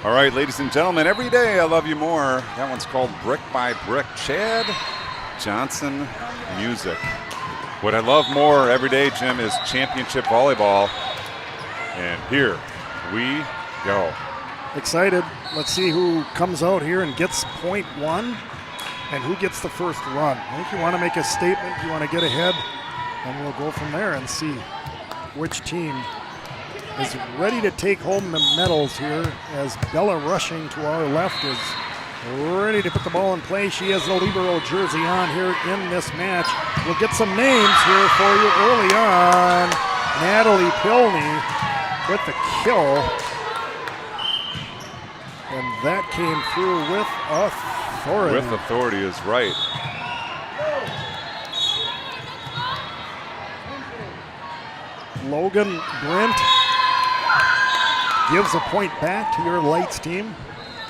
All right, ladies and gentlemen, every day I love you more. That one's called Brick by Brick. Chad Johnson music. What I love more every day, Jim, is championship volleyball. And here we go. Excited. Let's see who comes out here and gets point one and who gets the first run. I think you want to make a statement, you want to get ahead, and we'll go from there and see which team is ready to take home the medals here, as Bella rushing to our left is ready to put the ball in play. She has the libero jersey on here in this match. We'll get some names here for you early on. Natalie Pilney with the kill. And that came through with authority. With authority is right. Logan Brent gives a point back to your Lights team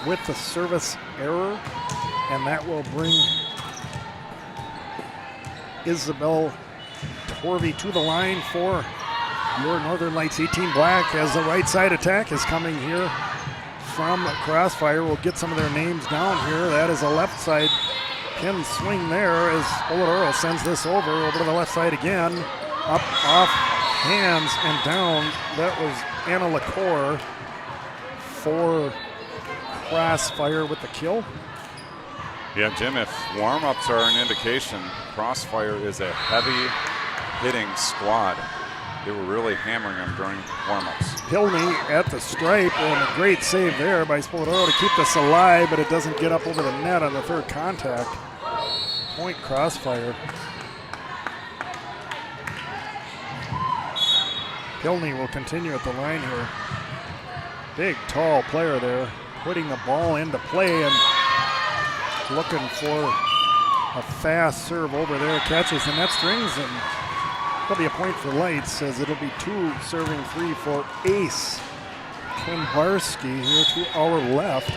with the service error, and that will bring Isabel Torvey to the line for your Northern Lights 18 Black, as the right side attack is coming here from Crossfire. We'll get some of their names down here. That is a left side pin swing there as Olodoro sends this over to the left side again. Up, off, hands, and down. That was Anna LaCour for Crossfire with the kill. Yeah, Jim, if warm-ups are an indication, Crossfire is a heavy hitting squad. They were really hammering them during warm-ups. Pilney at the stripe, and a great save there by Spolodoro to keep this alive, but it doesn't get up over the net on the third contact. Point Crossfire. Pilney will continue at the line here. Big, tall player there, putting the ball into play and looking for a fast serve over there. Catches the net strings, and it'll be a point for Lights, as it'll be 2 serving 3 for Ace Klimbarski here to our left.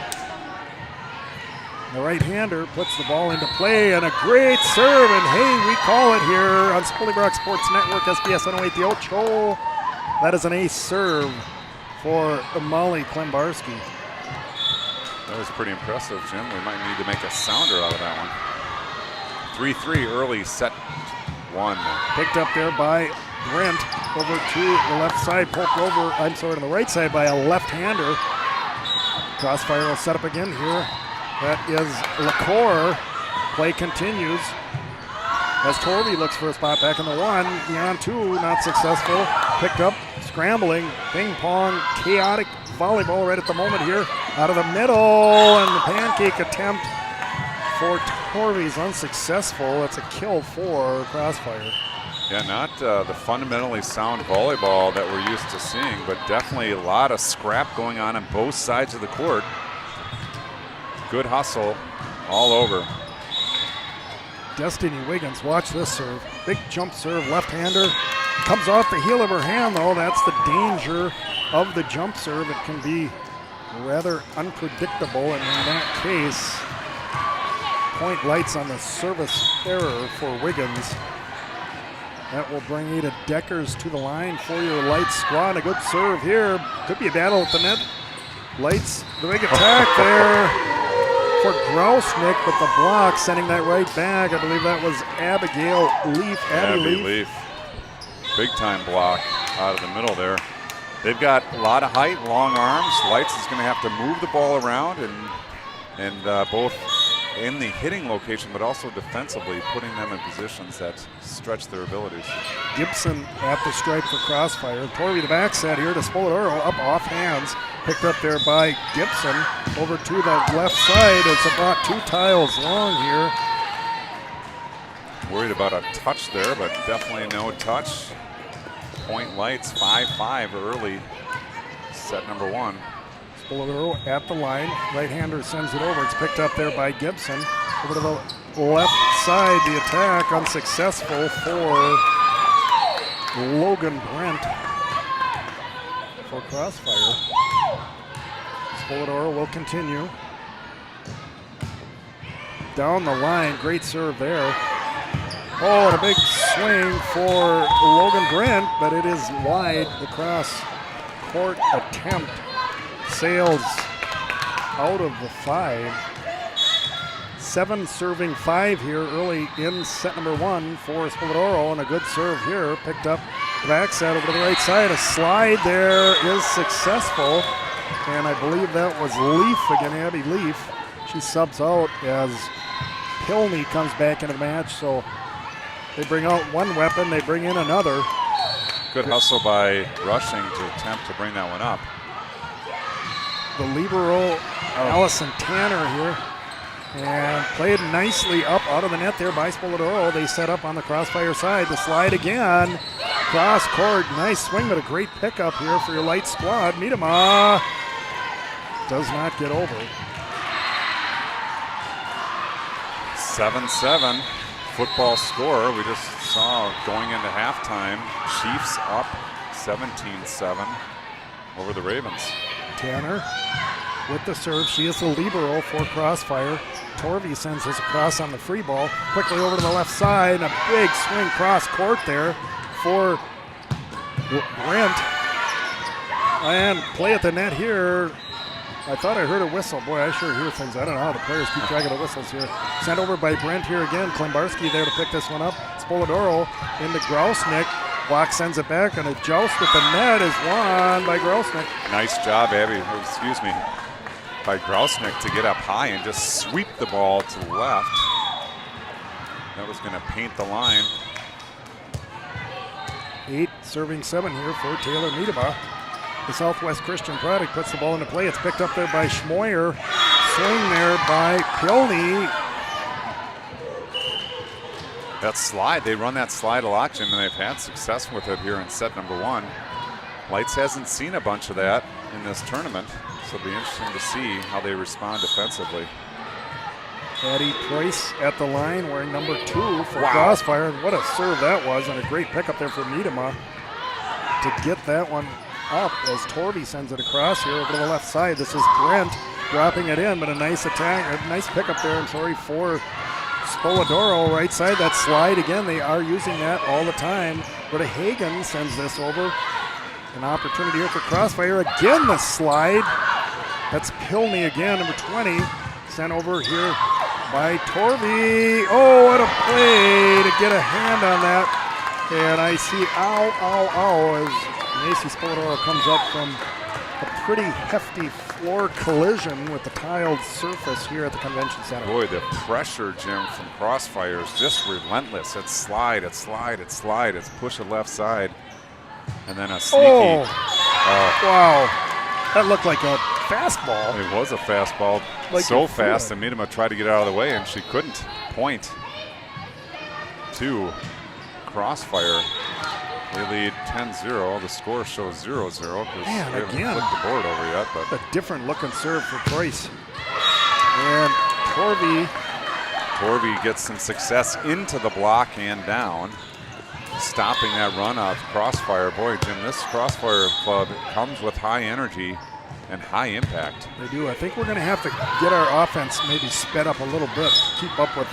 The right-hander puts the ball into play, and a great serve, and hey, we call it here on Spolybrook Sports Network, SBS 108 The Ocho. That is an ace serve for Molly Klimbarski. That was pretty impressive, Jim. We might need to make a sounder out of that one. 3-3 early set one. Picked up there by Brent over to the left side, poked over, to the right side by a left-hander. Crossfire will set up again here. That is LaCour. Play continues as Torvey looks for a spot back in the one. The on two, not successful. Picked up, scrambling, ping pong, chaotic volleyball right at the moment here. Out of the middle, and the pancake attempt for Torvey's unsuccessful. That's a kill for Crossfire. Yeah, not the fundamentally sound volleyball that we're used to seeing, but definitely a lot of scrap going on both sides of the court. Good hustle all over. Destiny Wiggins, watch this serve. Big jump serve, left-hander. Comes off the heel of her hand, though. That's the danger of the jump serve. It can be rather unpredictable, and in that case, point Lights on the service error for Wiggins. That will bring Ada Deckers to the line for your Lights squad. A good serve here. Could be a battle at the net. Lights, the big attack there for Grausnick, but the block sending that right back. I believe that was Abigail Leaf. Abby Leaf. Big time block out of the middle there. They've got a lot of height, long arms. Lights is going to have to move the ball around and both in the hitting location, but also defensively, putting them in positions that stretch their abilities. Gibson at the stripe for Crossfire. Torvey the back set here to Spolodoro, up off hands. Picked up there by Gibson. Over to the left side. It's about 2 tiles long here. Worried about a touch there, but definitely no touch. Point Lights 5-5 early, set number 1. Spolodoro at the line. Right-hander sends it over. It's picked up there by Gibson. Over to the left side. The attack unsuccessful for Logan Brent for Crossfire. Spolodoro will continue. Down the line. Great serve there. Oh, and a big swing for Logan Brent, but it is wide. The cross court attempt sails out of the 5. 7 serving 5 here early in set number 1 for Spoladoro, and a good serve here. Picked up the back set over to the right side. A slide there is successful, and I believe that was Leaf again, Abby Leaf. She subs out as Pilney comes back into the match, so they bring out one weapon, they bring in another. Good hustle by Rushing to attempt to bring that one up. The libero, Allison Tanner here, and played nicely up out of the net there by Spoladoro. They set up on the Crossfire side. The slide again, cross court, nice swing, but a great pickup here for your light squad. Miedema does not get over. 7-7 football score. We just saw going into halftime. Chiefs up 17-7 over the Ravens. Tanner with the serve. She is the libero for Crossfire. Torvey sends us across on the free ball. Quickly over to the left side. A big swing cross court there for Brent. And play at the net here. I thought I heard a whistle. Boy, I sure hear things. I don't know how the players keep track of the whistles here. Sent over by Brent here again. Klembarski there to pick this one up. Spoladoro into Grausnick. Block sends it back, and a joust at the net is won by Grausnick. Nice job, Abby, by Grausnick to get up high and just sweep the ball to the left. That was going to paint the line. 8 serving 7 here for Taylor Miedema. The Southwest Christian product puts the ball into play. It's picked up there by Schmoyer. Swing there by Pilney. That slide, they run that slide a lot, Jim, and they've had success with it here in set number 1. Lights hasn't seen a bunch of that in this tournament, so it'll be interesting to see how they respond defensively. Addie Price at the line wearing number 2 for Crossfire. And what a serve that was, and a great pickup there for Miedema to get that one up as Torvey sends it across here over to the left side. This is Brent dropping it in, but a nice attack, a nice pickup there, for Spoladoro, right side. That slide again, they are using that all the time. But Hagen sends this over. An opportunity here for Crossfire. Again, the slide. That's Pilney again, number 20. Sent over here by Torvey. Oh, what a play to get a hand on that. And I see as Macy Spoladoro comes up from a pretty hefty floor collision with the tiled surface here at the convention center. Boy, the pressure, Jim, from Crossfire is just relentless. It's slide, it's slide, it's slide, it's push it left side. And then a sneaky. Wow. That looked like a fastball. It was a fastball. Like so fast, and Miedema tried to get out of the way, and she couldn't. Point to Crossfire. They lead 10-0. The score shows 0-0 because they haven't flipped the board over yet. But a different looking serve for Price. And Torvey gets some success into the block and down, stopping that run of Crossfire. Boy, Jim, this Crossfire club comes with high energy and high impact. They do. I think we're going to have to get our offense maybe sped up a little bit, keep up with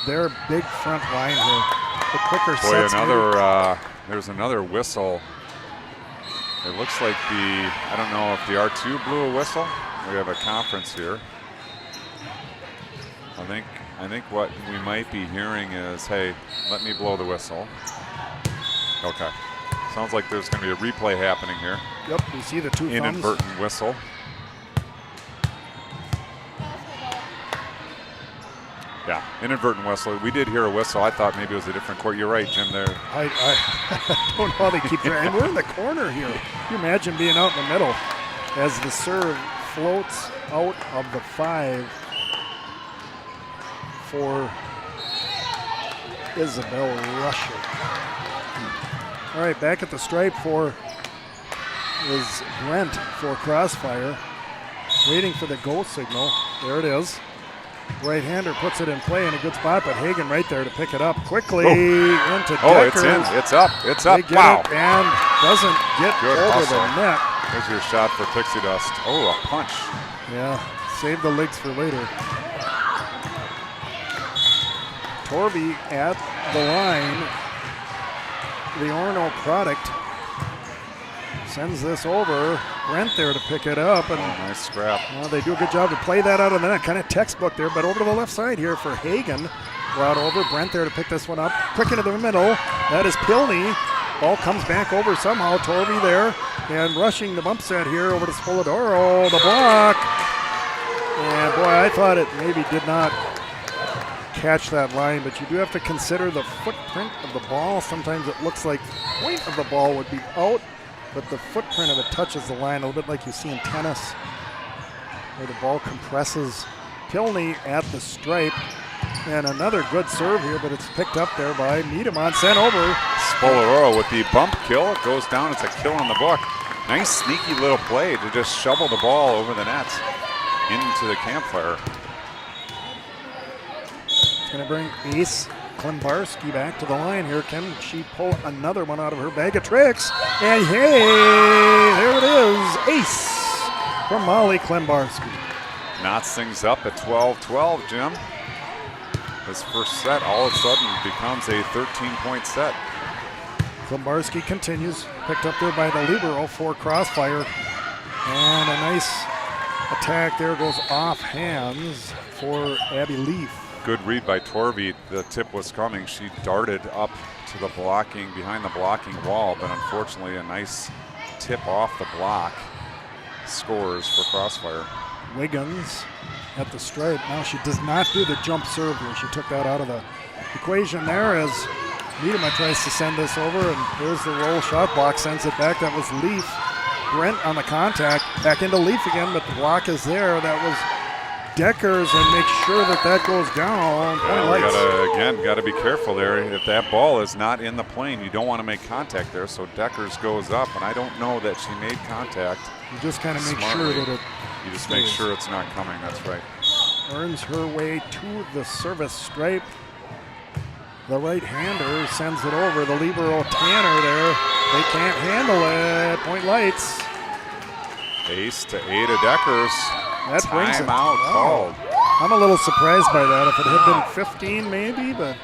their big front line here. The quicker sets. There's another whistle. It looks like I don't know if the R2 blew a whistle. We have a conference here. I think what we might be hearing is, hey, let me blow the whistle. Okay. Sounds like there's going to be a replay happening here. Yep, you see the 2 thumbs. Inadvertent whistle. Yeah, inadvertent whistle. We did hear a whistle. I thought maybe it was a different court. You're right, Jim, there. I don't know how they keep track. And we're in the corner here. Can you imagine being out in the middle as the serve floats out of the 5 for Isabel Rusher. All right, back at the stripe is Brent for Crossfire. Waiting for the goal signal. There it is. Right-hander puts it in play in a good spot, but Hagen right there to pick it up quickly into Decker. Oh, it's in. It's up. It's up. Wow. And doesn't get good over hustle. the net. There's your shot for Pixie Dust. Oh, a punch. Yeah, save the legs for later. Torvey at the line. The Orono product sends this over. Brent there to pick it up. And nice scrap. they do a good job to play that out of the net. Kind of textbook there, but over to the left side here for Hagen. Brought over. Brent there to pick this one up. Quick into the middle. That is Pilney. Ball comes back over somehow. Torvey there. And rushing the bump set here over to Spoladoro. The block. And boy, I thought it maybe did not catch that line, but you do have to consider the footprint of the ball. Sometimes it looks like the point of the ball would be out, but the footprint of it touches the line a little bit like you see in tennis, where the ball compresses. Pilney at the stripe, and another good serve here, but it's picked up there by Miedemont, sent over. Spoladoro with the bump kill. It goes down. It's a kill in the book. Nice sneaky little play to just shovel the ball over the nets into the campfire. Going to bring Ace Klimbarski back to the line here. Can she pull another one out of her bag of tricks? And hey, there it is. Ace from Molly Klimbarski. Knots things up at 12-12, Jim. This first set all of a sudden becomes a 13-point set. Klimbarski continues. Picked up there by the libero for Crossfire. And a nice attack there goes off hands for Abby Leaf. Good read by Torvey. The tip was coming. She darted up to the blocking, behind the blocking wall, but unfortunately a nice tip off the block. Scores for Crossfire. Wiggins at the stripe. Now she does not do the jump serve here. She took that out of the equation there as Miedema tries to send this over, and there's the roll shot block, sends it back. That was Leaf. Brent on the contact. Back into Leaf again, but the block is there. That was Deckers, and make sure that that goes down. Got to be careful there. If that ball is not in the plane, you don't want to make contact there. So Deckers goes up, and I don't know that she made contact. You just kind of make smartly. sure that it. You just make sure it's not coming. That's right. Earns her way to the service stripe. The right-hander sends it over. The libero Tanner there. They can't handle it. Point Lights. Ace to Ada Deckers. That brings it. Timeout called. I'm a little surprised by that. If it had been 15 maybe, but.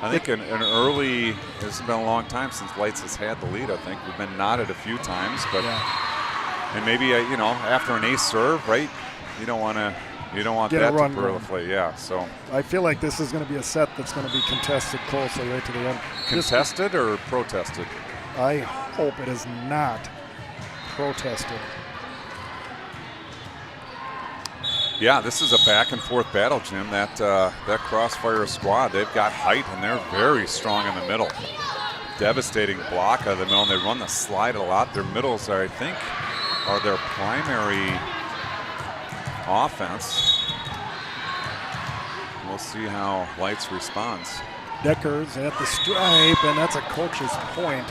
I think an early, this has been a long time since Lights has had the lead, I think. We've been nodded a few times, but, and maybe, after an ace serve, right, you don't want that to proliferate, yeah, so. I feel like this is going to be a set that's going to be contested closely right to the end. Contested or protested? I hope it is not protested. Yeah, this is a back and forth battle, Jim. That Crossfire squad, they've got height and they're very strong in the middle. Devastating block out of the middle, and they run the slide a lot. Their middles are, I think, are their primary offense. We'll see how Lights responds. Deckers at the stripe, and that's a coach's point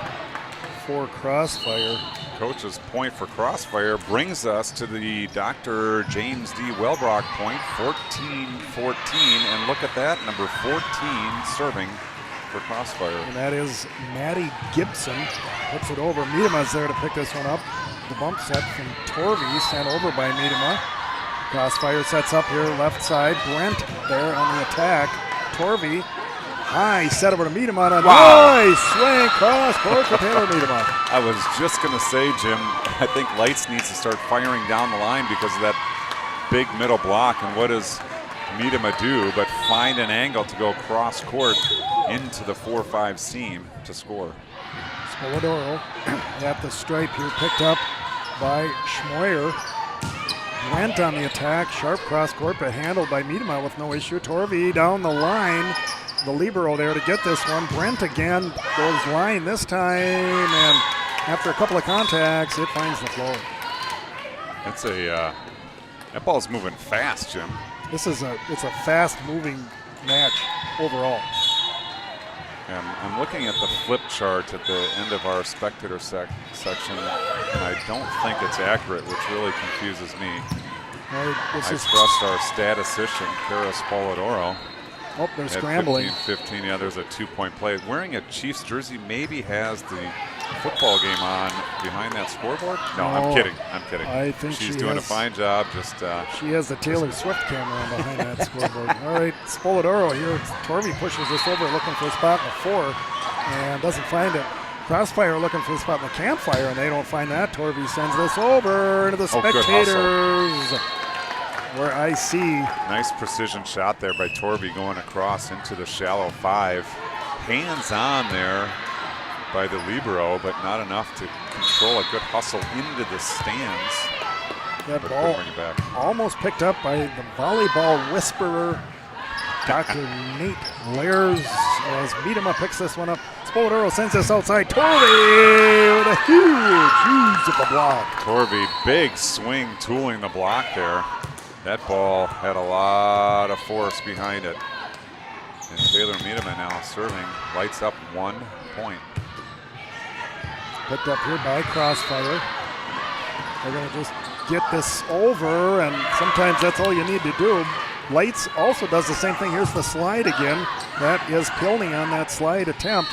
for Crossfire. Coach's point for Crossfire brings us to the Dr. James D. Wellbrock point, 14-14, and look at that, number 14 serving for Crossfire. And that is Maddie Gibson. Puts it over. Miedema's there to pick this one up. The bump set from Torvey sent over by Miedema. Crossfire sets up here left side. Brent there on the attack. Torvey high set over to Miedema. A nice swing cross court for Taylor Miedema. I was just going to say, Jim, I think Lights needs to start firing down the line because of that big middle block. And what does Miedema do but find an angle to go cross court into the 4-5 seam to score. Spoladoro at the stripe here, picked up by Schmoyer. Brent on the attack, sharp cross court, but handled by Miedema with no issue. Torvey down the line, the libero there to get this one. Brent again goes line this time, and after a couple of contacts, it finds the floor. That's that ball's moving fast, Jim. It's a fast-moving match overall. And I'm looking at the flip chart at the end of our spectator section, and I don't think it's accurate, which really confuses me. I trust our statistician, Kara Spoladoro. Oh, they're scrambling. 15-15, yeah, there's a 2-point play. Wearing a Chiefs jersey, maybe has the football game on behind that scoreboard? No, I'm kidding. I think she's doing a fine job. She has the Taylor Swift camera on behind that scoreboard. All right, Spoladoro here. Torvey pushes this over, looking for a spot in the 4, and doesn't find it. Crossfire looking for the spot in the campfire, and they don't find that. Torvey sends this over into the good spectators, where I see. Nice precision shot there by Torvey going across into the shallow 5. Hands on there by the libero, but not enough to control a good hustle into the stands. That But ball bring it back. almost picked up by the volleyball whisperer, Dr. Nate Lairs, as Miedema picks this one up. Spoladoro sends this outside. Torvey with a huge use of the block. Torvey, big swing, tooling the block there. That ball had a lot of force behind it. And Taylor Miedema now serving, lights up 1 point. Picked up here by Crossfire. They're going to just get this over, and sometimes that's all you need to do. Lights also does the same thing. Here's the slide again. That is Pilney on that slide attempt.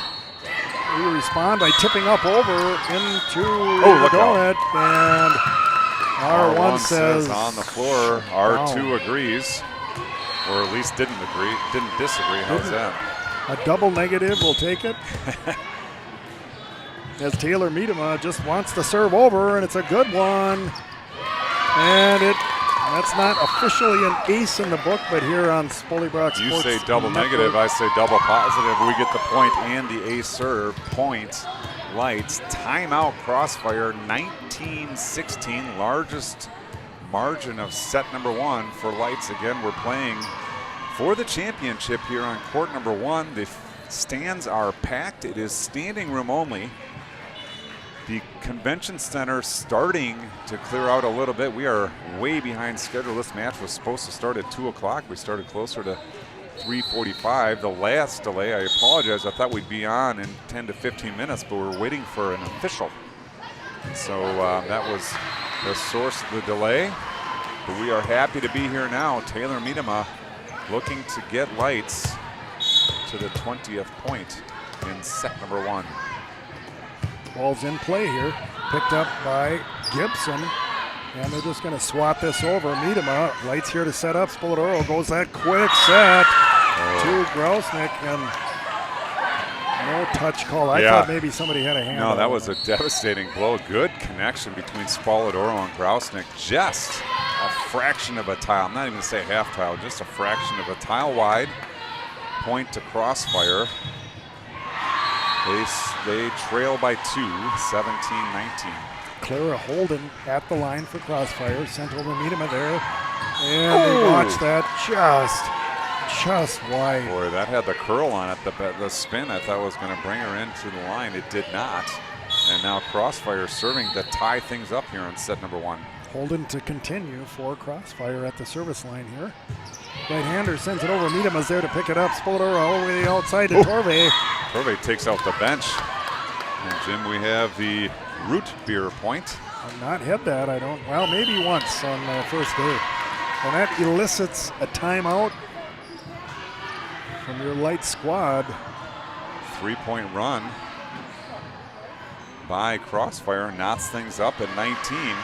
We respond by tipping up over into the donut, and R1 says on the floor. R2 agrees, or at least didn't disagree. How's that? a double negative. We'll take it. As Taylor Miedema just wants to serve over, and it's a good one. And that's not officially an ace in the book, but here on Spolybrock Sports You say double Network, negative, I say double positive. We get the point and the ace serve. Point, Lights, timeout, Crossfire, 19-16, largest margin of set number 1 for Lights. Again, we're playing for the championship here on court number 1. The stands are packed. It is standing room only. The convention center starting to clear out a little bit. We are way behind schedule. This match was supposed to start at 2 o'clock. We started closer to 3:45. The last delay, I apologize. I thought we'd be on in 10 to 15 minutes, but we're waiting for an official. So that was the source of the delay. But we are happy to be here now. Taylor Miedema looking to get Lights to the 20th point in set number 1. Ball's in play here, picked up by Gibson, and they're just going to swat this over. Miedema, Lights here to set up. Spoladoro goes that quick set to Grousnick, and no touch call. I thought maybe somebody had a hand. No, that was a devastating blow. Good connection between Spoladoro and Grousnick. Just a fraction of a tile. I'm not even going to say half tile, just a fraction of a tile wide. Point to Crossfire. They trail by 2, 17-19. Clara Holden at the line for Crossfire. Sent over Miedema there. And they watch that just wide. Boy, that had the curl on it. The spin I thought was going to bring her into the line. It did not. And now Crossfire serving to tie things up here in set number 1. Holden to continue for Crossfire at the service line here. Right-hander sends it over. Miedema's there to pick it up. Spoladoro all the way outside to Torvey. Torvey takes out the bench. And Jim, we have the root beer point. I've not had that, I don't. Well, maybe once on the first day. And that elicits a timeout from your Light squad. 3-point run by Crossfire. Knots things up at 19.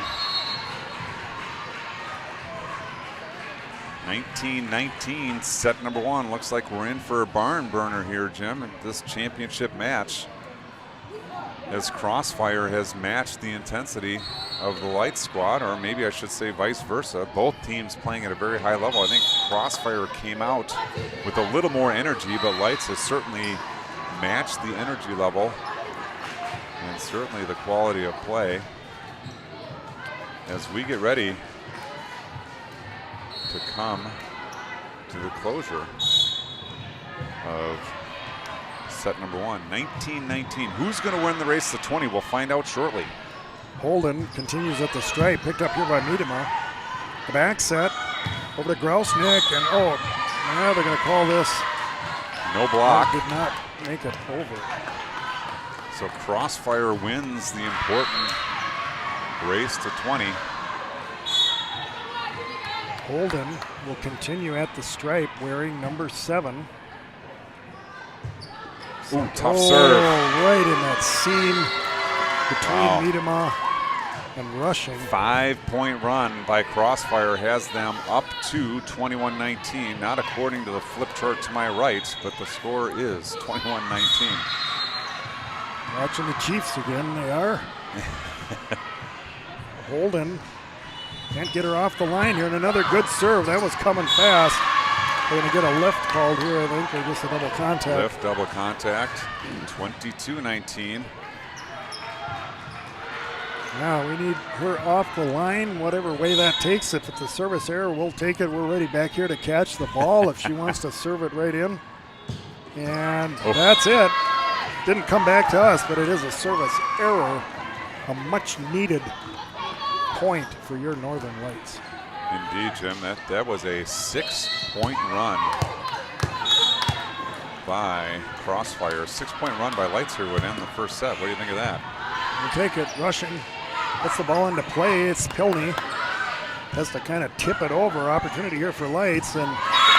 19-19, set number 1. Looks like we're in for a barn burner here, Jim, at this championship match, as Crossfire has matched the intensity of the Light squad, or maybe I should say vice versa. Both teams playing at a very high level. I think Crossfire came out with a little more energy, but Lights has certainly matched the energy level and certainly the quality of play as we get ready to come to the closure of set number 1. 19-19. Who's going to win the race to 20? We'll find out shortly. Holden continues at the stripe, picked up here by Miedema. The back set over to Grousnick, and now they're going to call this. No block. Did not make it over. So Crossfire wins the important race to 20. Holden will continue at the stripe wearing number 7. Ooh, tough serve. Right in that seam between Miedema and Rushing. 5-point run by Crossfire has them up to 21-19. Not according to the flip chart to my right, but the score is 21-19. Watching the Chiefs again, they are. Holden can't get her off the line here, and another good serve. That was coming fast. They're going to get a lift called here, I think, or just a double contact. Lift, double contact, 22-19. Now we need her off the line, whatever way that takes. If it's a service error, we'll take it. We're ready back here to catch the ball if she wants to serve it right in. And that's it. Didn't come back to us, but it is a service error. A much needed point for your Northern Lights. Indeed, Jim. That was a 6-point run by Crossfire. 6-point run by Lights here would end the first set. What do you think of that? We'll take it. Rushing gets the ball into play. It's Pilney. Has to kind of tip it over. Opportunity here for Lights, and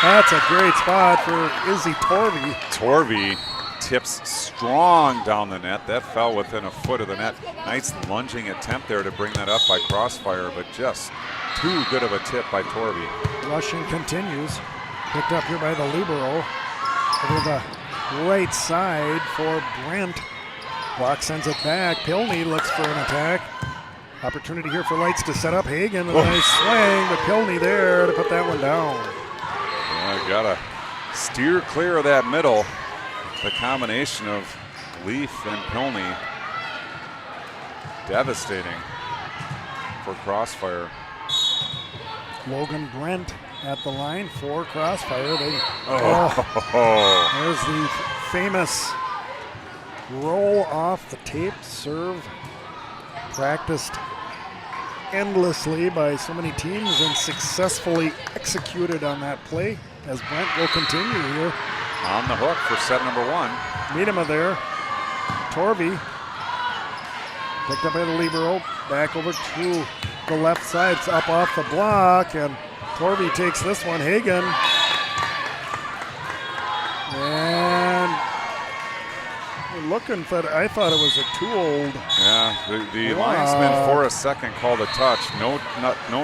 that's a great spot for Izzy Torvey. Torvey tips strong down the net. That fell within a foot of the net. Nice lunging attempt there to bring that up by Crossfire, but just too good of a tip by Torvey. Rushing continues. Picked up here by the libero. Over the right side for Brent. Block sends it back. Pilney looks for an attack. Opportunity here for Lights to set up Hagan. A nice swing, but Pilney there to put that one down. Yeah, gotta steer clear of that middle. The combination of Leaf and Pilney, devastating for Crossfire. Logan Brent at the line for Crossfire. There's the famous roll off the tape serve, practiced endlessly by so many teams and successfully executed on that play, as Brent will continue here. On the hook for set number 1. Miedema there. Torvey picked up by the libero, back over to the left side, it's up off the block, and Torvey takes this one. Hagan. And we're looking for, I thought it was a too-old. Yeah, the linesman for a second called a touch. No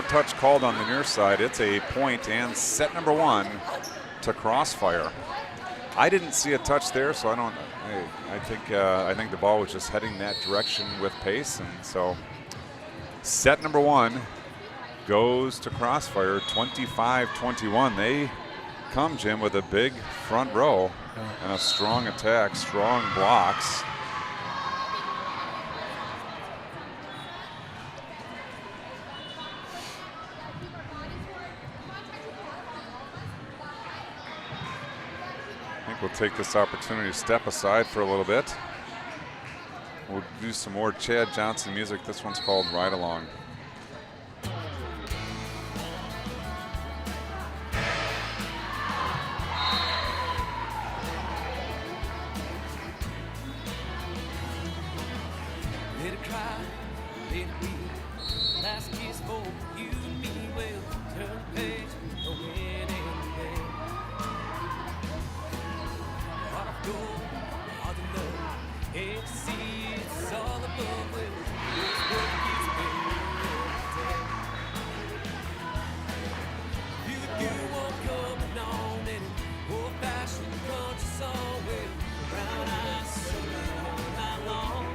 touch called on the near side. It's a point and set number 1 to Crossfire. I didn't see a touch there, so I think the ball was just heading that direction with pace, and so set number 1 goes to Crossfire, 25-21. They come, Jim, with a big front row and a strong attack, strong blocks. I think we'll take this opportunity to step aside for a little bit. We'll do some more Chad Johnson music. This one's called Ride Along. Let it cry, let it be. Last kiss for you and me. Well, turn the page, go in and bed. Heart of gold, heart of love. Can't see it's all above. Well, it's what keeps me dead. Feel the good one coming on, and old-fashioned country song. Well, brown eyes singing all night long.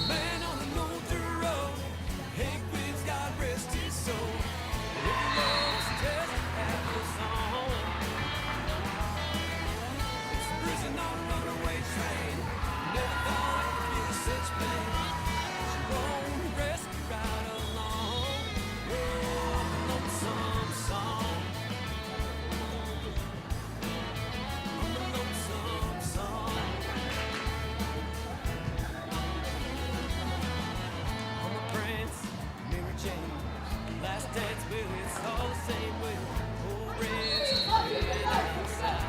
Man on the road to road. dance, but it's all the same with old reds and outside.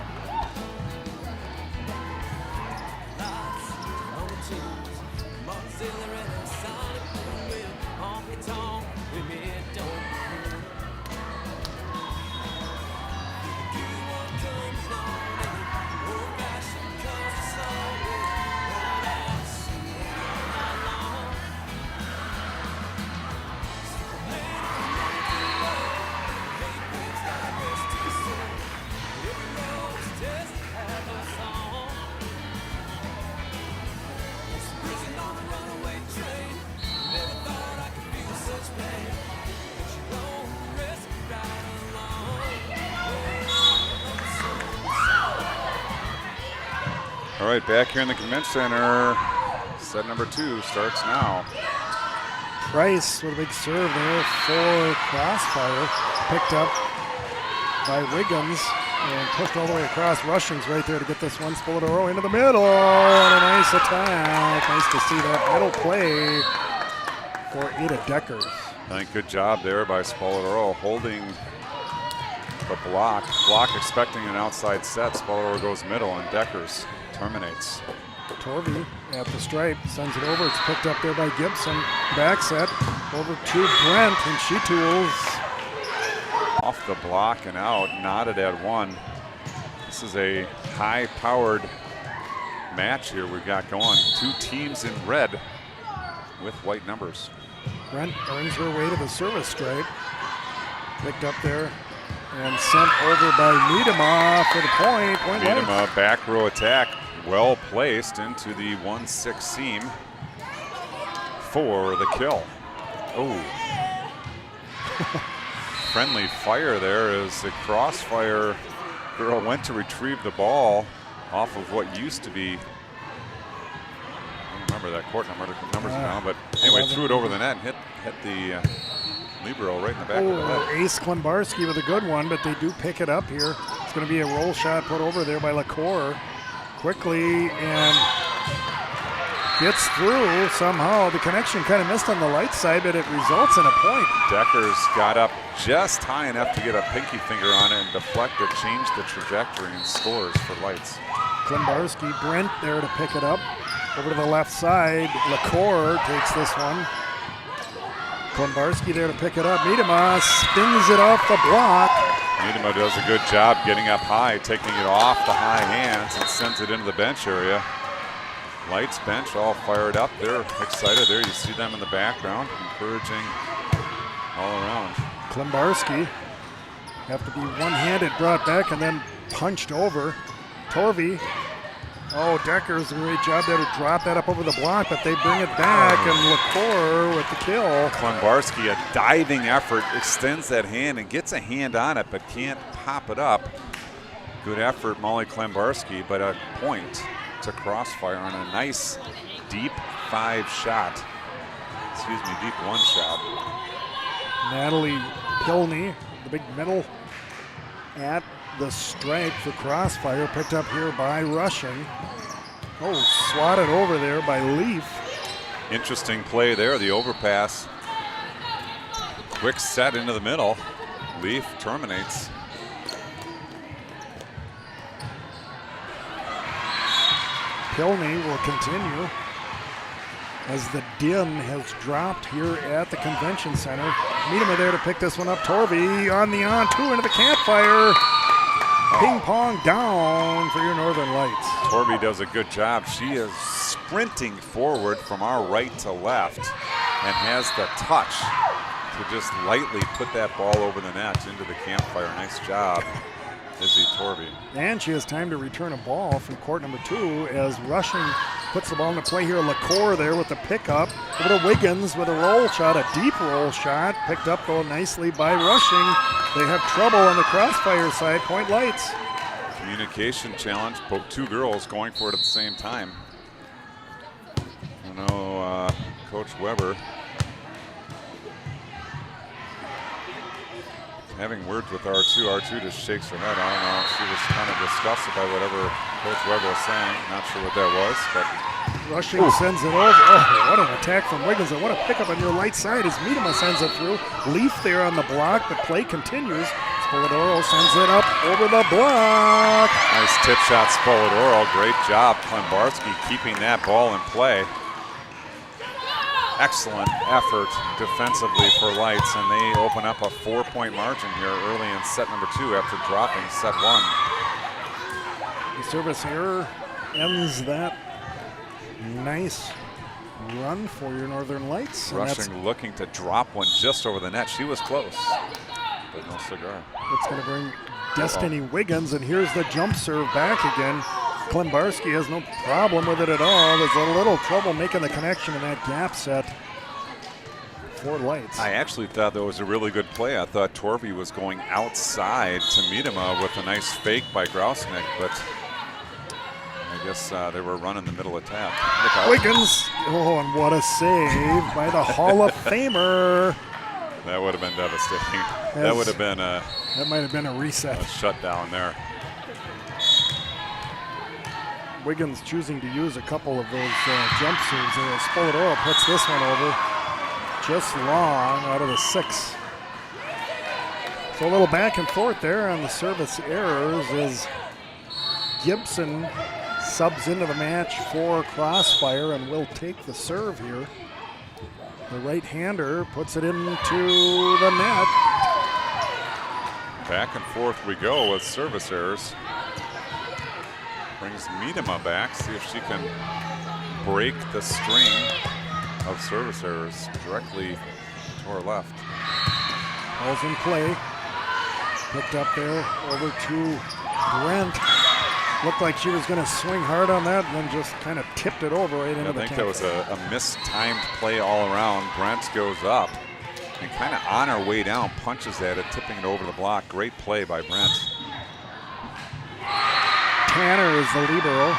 Lights on the tubes, Mozilla and a sonic boom with honky tonk with me don't move. You want comes on and old fashioned comes to song with round out singing all night long. All right, back here in the convention center. Set number 2 starts now. Price with a big serve there for Crossfire. Picked up by Wiggins and pushed all the way across. Rushing's right there to get this one. Spoladoro into the middle. And a nice attack. Nice to see that middle play for Ada Deckers. I think good job there by Spoladoro holding the block. Block expecting an outside set. Spoladoro goes middle and Deckers terminates. Torvey at the stripe, sends it over. It's picked up there by Gibson. Back set over to Brent, and she tools. Off the block and out, knotted at 1. This is a high-powered match here we've got going. 2 teams in red with white numbers. Brent earns her way to the service stripe. Picked up there and sent over by Miedema for the point. Point Miedema, Lights. back row attack, well placed into the 1-6 seam for the kill. Oh. Friendly fire there as the Crossfire girl went to retrieve the ball off of what used to be, I don't remember that court numbers now, but anyway, 11. threw it over the net and hit the libero right in the back of the head. Ace Klimbarski with a good one, but they do pick it up here. It's going to be a roll shot put over there by LaCour. Quickly and gets through somehow. The connection kind of missed on the light side, but it results in a point. Deckers got up just high enough to get a pinky finger on it and deflect it, changed the trajectory and scores for Lights. Klimbarski, Brent there to pick it up. Over to the left side, LaCour takes this one. Klimbarski there to pick it up. Miedema spins it off the block. Miedema does a good job getting up high, taking it off the high hands and sends it into the bench area. Lights bench all fired up. They're excited there. You see them in the background, encouraging all around. Klimbarski have to be one-handed brought back and then punched over. Torvey. Oh, Deckers, a great job there to drop that up over the block, but they bring it back, and LaCour with the kill. Klimbarski, a diving effort, extends that hand and gets a hand on it, but can't pop it up. Good effort, Molly Klimbarski, but a point to Crossfire on a nice deep 5 shot. Excuse me, deep 1 shot. Natalie Pilney, the big middle at the stripe for Crossfire, picked up here by Rushing. Oh, swatted over there by Leaf. Interesting play there, the overpass. Quick set into the middle. Leaf terminates. Pilney will continue as the din has dropped here at the convention center. Miedema there to pick this one up. Torvey on the on-2 into the campfire. Ping pong down for your Northern Lights. Torvey does a good job. She is sprinting forward from our right to left and has the touch to just lightly put that ball over the net into the campfire. Nice job, Izzy Torvey. And she has time to return a ball from court number 2 as Rushing puts the ball into play here. LaCour there with the pickup. Over to Wiggins with a roll shot, a deep roll shot. Picked up though nicely by Rushing. They have trouble on the Crossfire side. Point Lights. Communication challenge, both 2 girls going for it at the same time. I know Coach Weber having words with R2. R2 just shakes her head. I don't know. She was kind of disgusted by whatever Coach Weber was saying. Not sure what that was, but Rushing sends it over. Oh, what an attack from Wiggins. And what a pickup on your right side as Miedema sends it through. Leaf there on the block. The play continues. Spoladoro sends it up over the block. Nice tip shot, Spoladoro. Great job, Klembarski, keeping that ball in play. Excellent effort defensively for Lights, and they open up a 4-point margin here early in set number 2 after dropping set 1. The service error ends that nice run for your Northern Lights. Rushing looking to drop one just over the net. She was close, but no cigar. It's going to bring Destiny Wiggins, and here's the jump serve back again. Klembarski has no problem with it at all. There's a little trouble making the connection in that gap set for Lights. I actually thought that was a really good play. I thought Torvey was going outside to Miedema with a nice fake by Grausnick, but I guess they were running the middle attack. Look out. Wiggins, oh, and what a save by the Hall of Famer. That would have been devastating. That would have been a That might have been a reset. shutdown there. Wiggins choosing to use a couple of those jump serves there. Spoladoro puts this one over just long out of the 6. So a little back and forth there on the service errors as Gibson subs into the match for Crossfire and will take the serve here. The right-hander puts it into the net. Back and forth we go with service errors. Brings Miedema back, see if she can break the string of service errors directly to her left. Ball's in play. Picked up there over to Brent. Looked like she was going to swing hard on that and then just kind of tipped it over right into the I think tank. that was a mistimed play all around. Brent goes up and kind of on her way down punches at it, tipping it over the block. Great play by Brent. Tanner is the libero.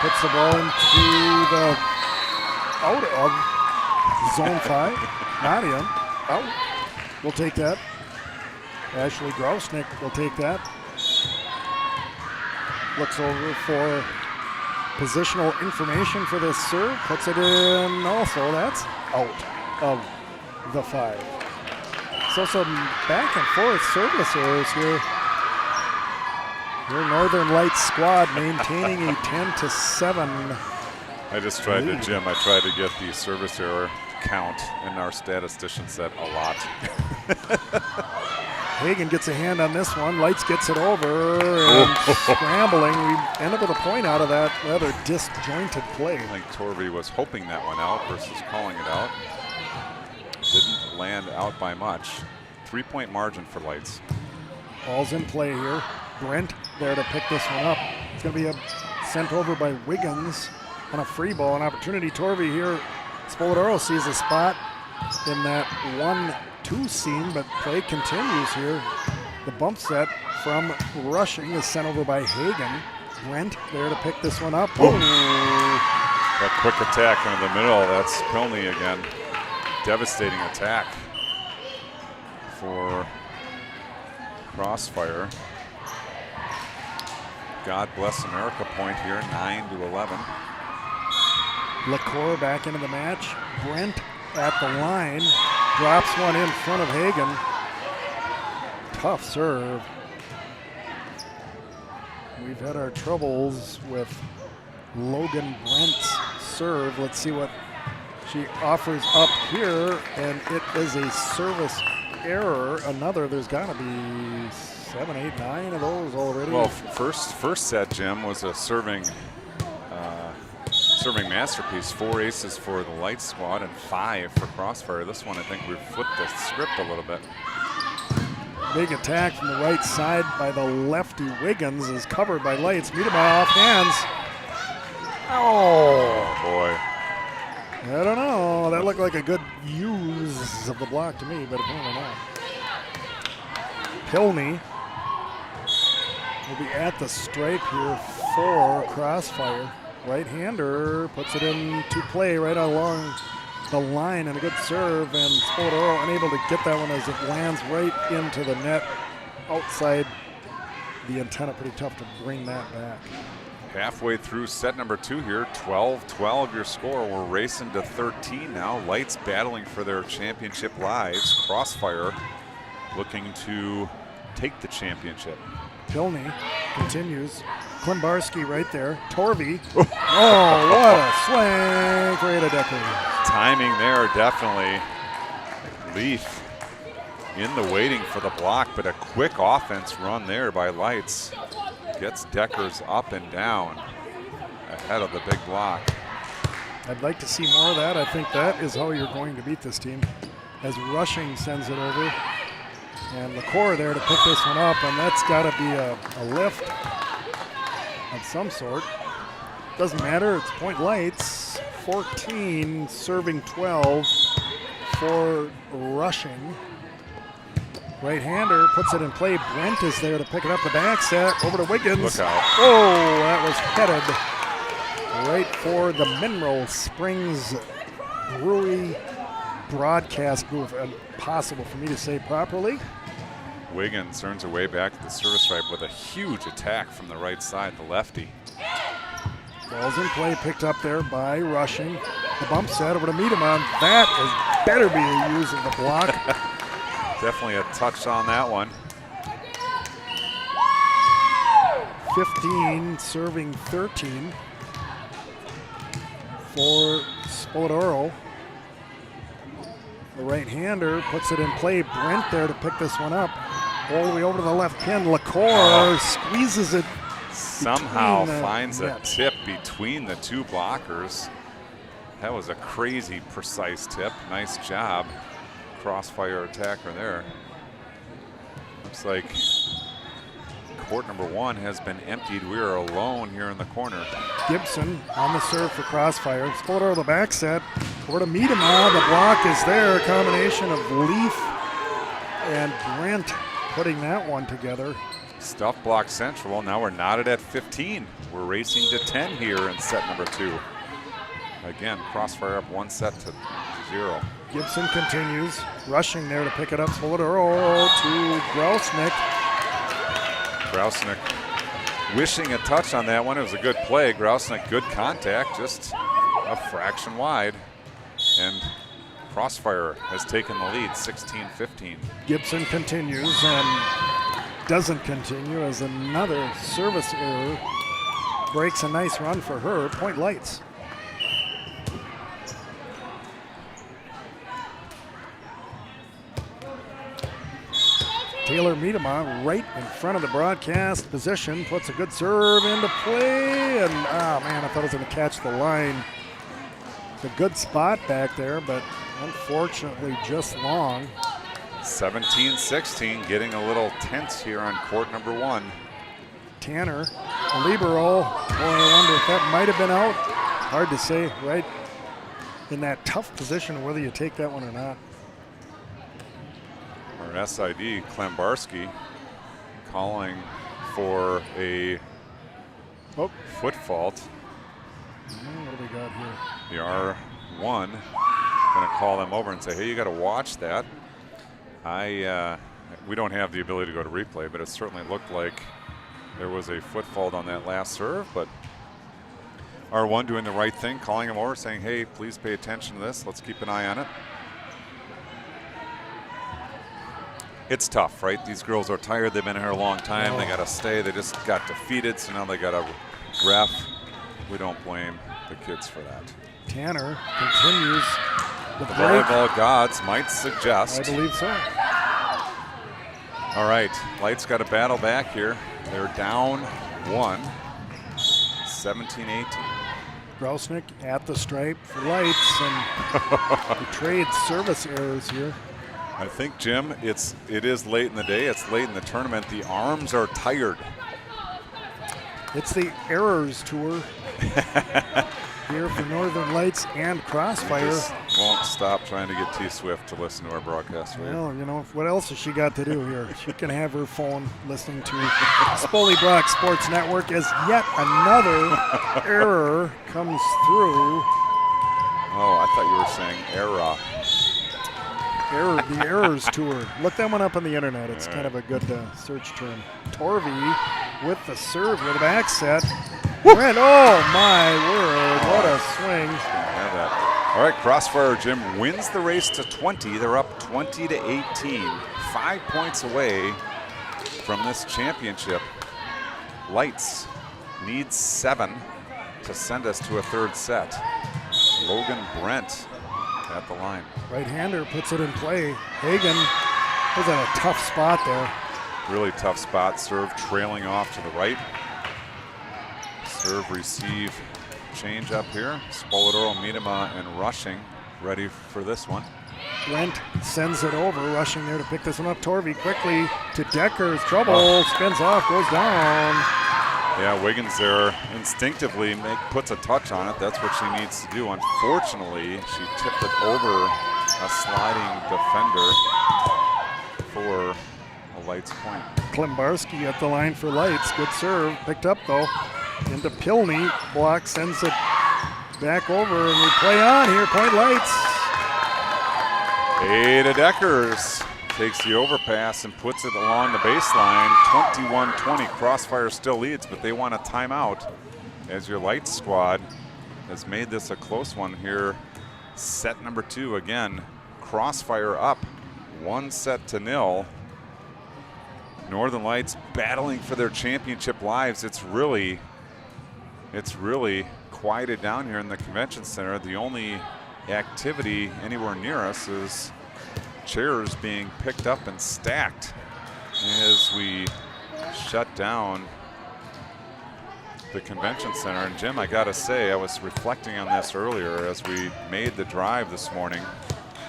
Puts the ball into the out of zone 5. Not in. Out. We'll take that. Ashley Grausnick will take that. Looks over for positional information for this serve. Puts it in also. That's out of the 5. So some back and forth service errors here. Your Northern Lights squad maintaining a 10-7. I just tried lead. to, Jim, I tried to get the service error count, and our statistician said a lot. Hagen gets a hand on this one. Lights gets it over and scrambling. We end up with a point out of that rather disjointed play. I think Torvey was hoping that one out versus calling it out. Didn't land out by much. 3-point margin for Lights. Ball's in play here. Brent there to pick this one up. It's going to be sent over by Wiggins on a free ball. An opportunity. Torvey here. Spoladoro sees a spot in that 1-2 seam, but play continues here. The bump set from Rushing is sent over by Hagen. Brent there to pick this one up. Oh. That quick attack into the middle, that's Pilney again. Devastating attack for Crossfire. God bless America point here, 9-11. LaCour back into the match. Brent at the line. Drops one in front of Hagen. Tough serve. We've had our troubles with Logan Brent's serve. Let's see what she offers up here. And it is a service error. Another, there's got to be 7, 8, 9 of those already. Well, first set, Jim, was a serving masterpiece. 4 aces for the Light squad and 5 for Crossfire. This one, I think we've flipped the script a little bit. Big attack from the right side by the lefty. Wiggins is covered by Lights. Miedema off hands. Oh, boy. I don't know. That looked like a good use of the block to me, but apparently not. Pilney will be at the stripe here for Crossfire. Right-hander puts it into play right along the line, and a good serve, and Spoladoro unable to get that one as it lands right into the net outside the antenna. Pretty tough to bring that back. halfway through set number 2 here. 12-12 your score. We're racing to 13 now. Lights battling for their championship lives. Crossfire looking to take the championship. Pilney continues. Klimbarski right there. Torvey. Oh, what a swing for Ada Decker. Timing there, definitely. Leaf in the waiting for the block, but a quick offense run there by Lights. Gets Deckers up and down ahead of the big block. I'd like to see more of that. I think that is how you're going to beat this team. As Rushing sends it over. And LaCour there to pick this one up, and that's got to be a lift of some sort. Doesn't matter, it's point Lights. 14 serving 12 for Rushing. Right-hander puts it in play. Brent is there to pick it up the back set. Over to Wiggins. Look out. Oh, that was headed right for the Mineral Springs Brewery broadcast booth. Impossible for me to say properly. Wiggins turns away back at the service stripe with a huge attack from the right side, the lefty. Ball's in play, picked up there by Rushing. The bump set over to Miedema. That is better be a use of the block. Definitely a touch on that one. 15 serving 13 for Spolidoro. The right-hander puts it in play. Brent there to pick this one up. All the way over to the left pin. LaCour squeezes it. Somehow between the finds a nets. tip between the two blockers. That was a crazy precise tip. Nice job. Crossfire attacker there. Looks like court number 1 has been emptied. We are alone here in the corner. Gibson on the serve for Crossfire. Spolidoro the back set. Over to Miedema. The block is there. A combination of Leaf and Brent putting that one together. Stuff block central. Now we're knotted at 15. We're racing to 10 here in set number 2. Again, Crossfire up 1 set to 0. Gibson continues. Rushing there to pick it up. Spolidoro to Grousnick. Grousnick wishing a touch on that one. It was a good play. Grousnick, good contact, just a fraction wide. And Crossfire has taken the lead, 16-15. Gibson continues and doesn't continue as another service error breaks a nice run for her. Point Lights. Taylor Miedema right in front of the broadcast position, puts a good serve into play, and oh man, I thought I was going to catch the line. It's a good spot back there, but unfortunately just long. 17-16, getting a little tense here on court number 1. Tanner, a libero. Boy, I wonder if that might have been out. Hard to say, right in that tough position whether you take that one or not. Our SID, Klimbarski, calling for a foot fault. What do we got here? The R1 going to call them over and say, hey, you got to watch that. We don't have the ability to go to replay, but it certainly looked like there was a foot fault on that last serve. But R1 doing the right thing, calling him over, saying, hey, please pay attention to this. Let's keep an eye on it. It's tough, right? These girls are tired. They've been here a long time. They got to stay. They just got defeated, so now they got a ref. We don't blame the kids for that. Tanner continues the The break. volleyball gods might suggest. I believe so. All right, Lights got to battle back here. They're down 1, 17-18. Grousnick at the stripe for Lights, and the trade service errors here. I think, Jim, it is late in the day. It's late in the tournament. The arms are tired. It's the Errors Tour here for Northern Lights and Crossfire. Just won't stop trying to get T-Swift to listen to our broadcast. Right? Well, you know, what else has she got to do here? She can have her phone listening to Spoley Brock Sports Network as yet another error comes through. Oh, I thought you were saying era. The Errors Tour. Look that one up on the internet. It's kind of a good search term. Torvey with the serve with the back set. Brent, oh my word, what a swing. Have that. All right, Crossfire Gym wins the race to 20. They're up 20 to 18. 5 points away from this championship. Lights needs 7 to send us to a third set. Logan Brent at the line. Right-hander puts it in play. Hagen was in a tough spot there. Really tough spot. Serve trailing off to the right. Serve, receive, change up here. Spoladoro, Miedema, and Rushing ready for this one. Brent sends it over, rushing there to pick this one up. Torvey quickly to Decker's trouble, spins off, goes down. Yeah, Wiggins there instinctively puts a touch on it. That's what she needs to do. Unfortunately, she tipped it over a sliding defender for a Lights point. Klimbarski at the line for Lights. Good serve, picked up though. Into Pilney, block, sends it back over, and we play on here, point Lights. Ada Deckers takes the overpass and puts it along the baseline. 21-20. Crossfire still leads, but they want a timeout as your Lights squad has made this a close one here. Set number 2 again. Crossfire up 1-0. Northern Lights battling for their championship lives. It's really quieted down here in the convention center. The only activity anywhere near us is chairs being picked up and stacked as we shut down the convention center. And Jim, I gotta say, I was reflecting on this earlier as we made the drive this morning.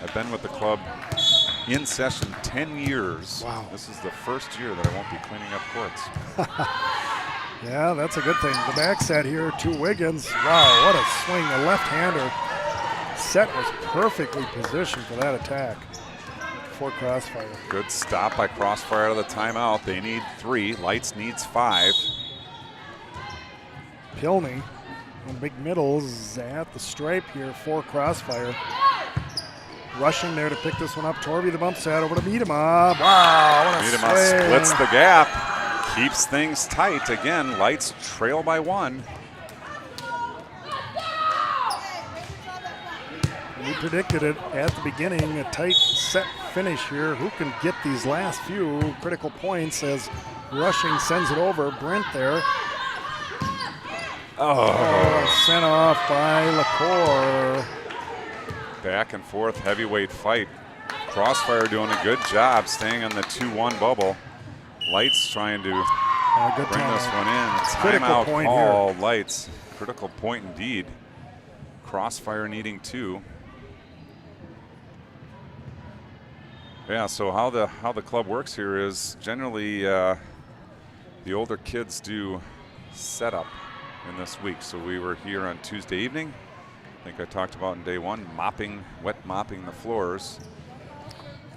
I've been with the club in session 10 years. Wow. This is the first year that I won't be cleaning up courts. Yeah, that's a good thing. The back set here to Wiggins. Wow, what a swing. The left-hander set was perfectly positioned for that attack for Crossfire. Good stop by Crossfire out of the timeout. They need 3. Lights needs 5. Pilney on big middles at the stripe here for Crossfire. Rushing there to pick this one up. Torvey the bump set over to Miedema. Wow, what a Miedema swing. splits the gap. Keeps things tight. Again, Lights trail by 1. We predicted it at the beginning, a tight set finish here. Who can get these last few critical points as Rushing sends it over. Brent there. Oh, sent off by LaCour. Back and forth heavyweight fight. Crossfire doing a good job staying on the 2-1 bubble. Lights trying to Good bring time. this one in. Critical Timeout point call, here. Lights. Critical point indeed. Crossfire needing 2. Yeah, so how the club works here is generally the older kids do setup in this week. So we were here on Tuesday evening. I think I talked about in day 1, wet mopping the floors.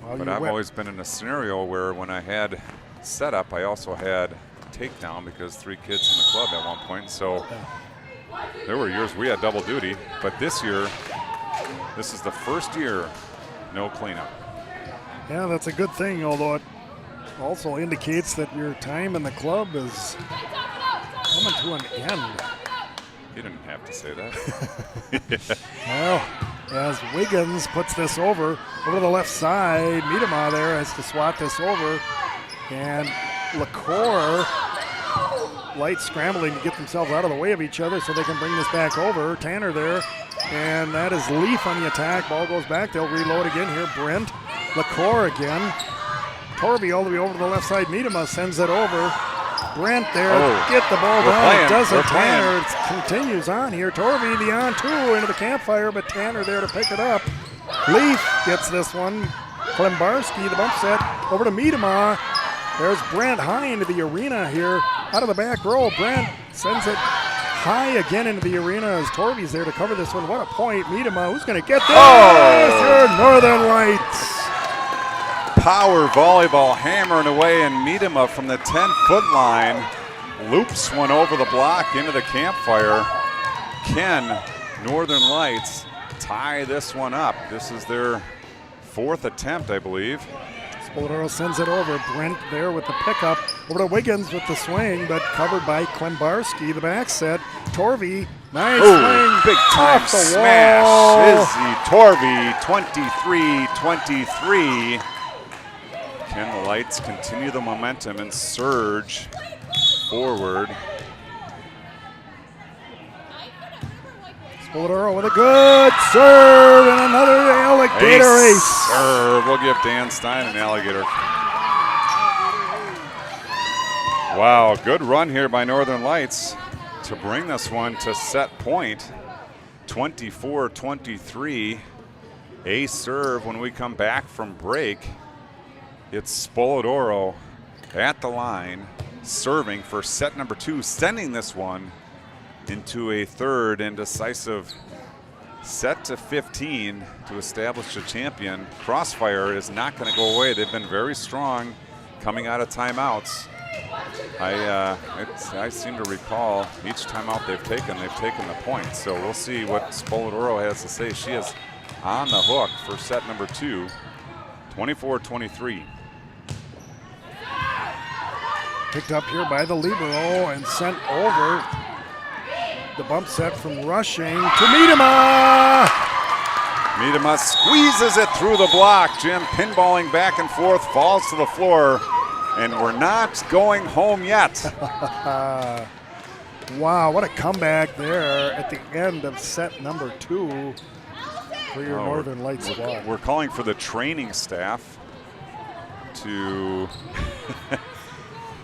Well, But I've always been in a scenario where when I had setup, I also had takedown because 3 kids in the club at one point. So there were years we had double duty, but this year, this is the first year, no cleanup. Yeah, that's a good thing, although it also indicates that your time in the club is coming to an end. You didn't have to say that. Well, as Wiggins puts this over to the left side, Miedema there has to swat this over, and LaCour, Lights scrambling to get themselves out of the way of each other so they can bring this back over. Tanner there, and that is Leaf on the attack. Ball goes back. They'll reload again here. Brent, LaCour again. Torvey all the way over to the left side. Miedema sends it over. Brent there, get the ball down. It doesn't. Tanner continues on here. Torvey the on-2 into the campfire, but Tanner there to pick it up. Leaf gets this one. Klimbarski, the bump set, over to Miedema. There's Brent high into the arena here, out of the back row. Brent sends it high again into the arena as Torvey's there to cover this one. What a point. Miedema, who's going to get this? Your Northern Lights. Power volleyball hammering away, and Miedema from the 10-foot line loops one over the block into the campfire. Can Northern Lights tie this one up? This is their 4th attempt, I believe. Spoladoro sends it over. Brent there with the pickup. Over to Wiggins with the swing, but covered by Klembarski. The back set. Torvey, nice swing. Big time Off the smash. wall. Izzy Torvey, 23-23. Can the Lights continue the momentum and surge forward? Spoladoro with a good serve and another alligator ace. Serve. We'll give Dan Stein an alligator. Wow, good run here by Northern Lights to bring this one to set point. 24-23. Ace serve when we come back from break. It's Spoladoro at the line, serving for set number 2, sending this one into a third and decisive set to 15 to establish a champion. Crossfire is not going to go away. They've been very strong coming out of timeouts. I seem to recall each timeout they've taken the point. So we'll see what Spoladoro has to say. She is on the hook for set number 2, 24-23. Picked up here by the libero and sent over. The bump set from Rushing to Miedema. Miedema squeezes it through the block. Jim pinballing back and forth, falls to the floor, and we're not going home yet. Wow, what a comeback there at the end of set number 2 for your Northern Lights squad. We're calling for the training staff to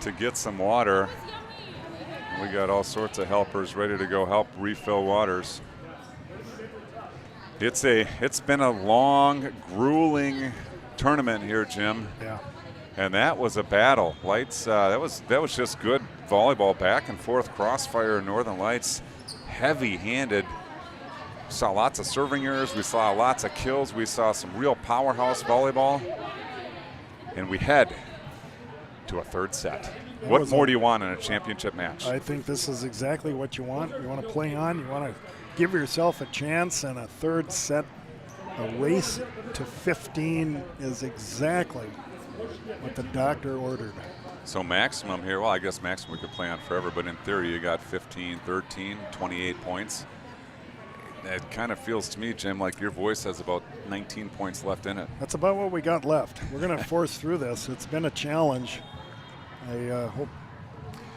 to get some water. We got all sorts of helpers ready to go help refill waters. It's been a long, grueling tournament here, Jim. Yeah. And that was a battle. Lights, that was just good volleyball, back and forth. Crossfire, Northern Lights, heavy-handed. We saw lots of serving errors. We saw lots of kills. We saw some real powerhouse volleyball. And we head to a third set. What more do you want in a championship match? I think this is exactly what you want. You want to play on. You want to give yourself a chance, and a third set, a race to 15 is exactly what the doctor ordered. So maximum here, well, I guess maximum we could play on forever, but in theory you got 15, 13, 28 points. It kind of feels to me, Jim, like your voice has about 19 points left in it. That's about what we got left. We're going to force through this. It's been a challenge. I hope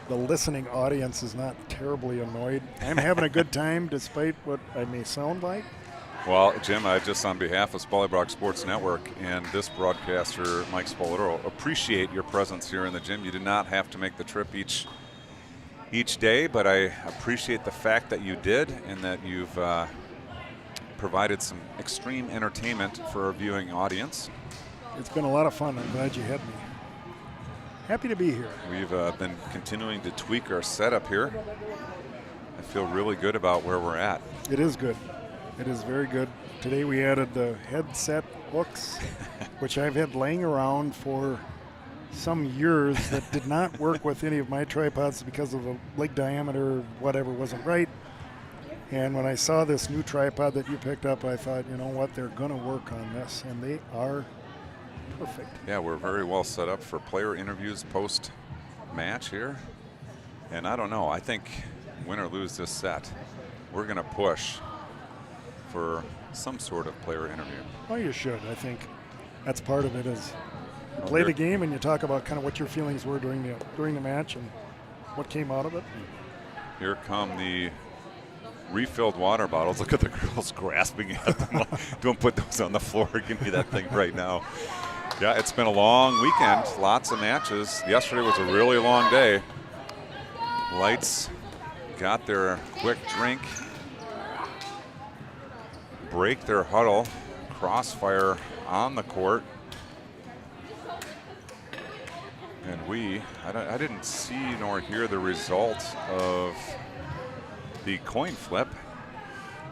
the listening audience is not terribly annoyed. I'm having a good time despite what I may sound like. Well, Jim, I just on behalf of Spalding Sports Network and this broadcaster, Mike Spoladoro, appreciate your presence here in the gym. You did not have to make the trip each day, but I appreciate the fact that you did and that you've provided some extreme entertainment for our viewing audience. It's been a lot of fun. I'm glad you had me. Happy to be here. We've been continuing to tweak our setup here. I feel really good about where we're at. It is good. It is very good. Today we added the headset hooks, which I've had laying around for some years that did not work with any of my tripods because of the leg diameter, whatever wasn't right. And when I saw this new tripod that you picked up, I thought, you know what, they're going to work on this, and they are perfect. Yeah, we're very well set up for player interviews post-match here. And I don't know, I think win or lose this set, we're going to push for some sort of player interview. Oh, you should. I think that's part of it is you play the game and you talk about kind of what your feelings were during the match and what came out of it. Here come the refilled water bottles. Look at the girls grasping at them. Don't put those on the floor. Give me that thing right now. Yeah, it's been a long weekend. Lots of matches. Yesterday was a really long day. Lights got their quick drink, break their huddle. Crossfire on the court. And I didn't see nor hear the result of the coin flip.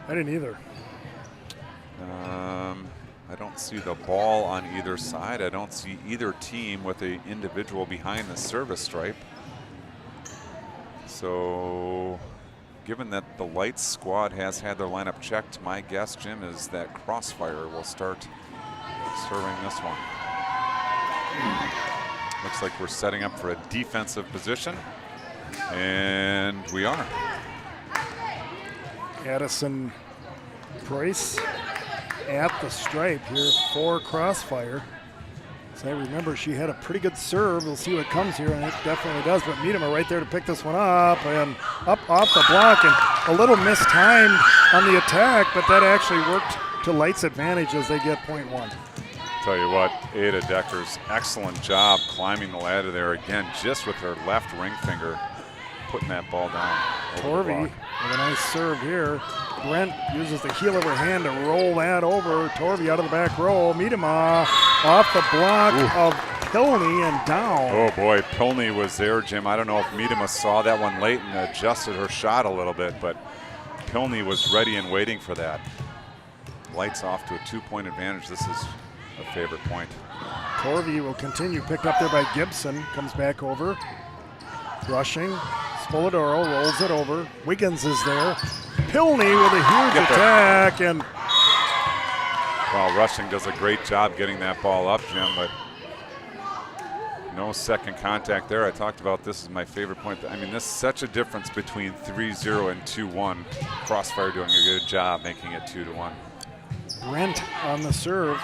I didn't either. I don't see the ball on either side. I don't see either team with an individual behind the service stripe. So, given that the Lights squad has had their lineup checked, my guess, Jim, is that Crossfire will start serving this one. Looks like we're setting up for a defensive position, and we are. Addison Price at the stripe here for Crossfire. So I remember she had a pretty good serve. We'll see what comes here, and it definitely does. But Miedema right there to pick this one up, and up off the block, and a little mistimed on the attack, but that actually worked to Light's advantage as they get point one. Tell you what, Ada Decker's excellent job climbing the ladder there again, just with her left ring finger, putting that ball down. Torvey with a nice serve here. Brent uses the heel of her hand to roll that over. Torvey out of the back row. Miedema off the block of Pilney and down. Oh boy, Pilney was there, Jim. I don't know if Miedema saw that one late and adjusted her shot a little bit, but Pilney was ready and waiting for that. Lights off to a 2-point advantage. This is a favorite point. Torvey will continue, picked up there by Gibson. Comes back over. Rushing. Spoladoro rolls it over. Wiggins is there. Pilney with a huge attack, and well, Rushing does a great job getting that ball up, Jim, but no second contact there. I talked about this is my favorite point. I mean, this is such a difference between 3-0 and 2-1. Crossfire doing a good job making it 2-1. Brent on the serve.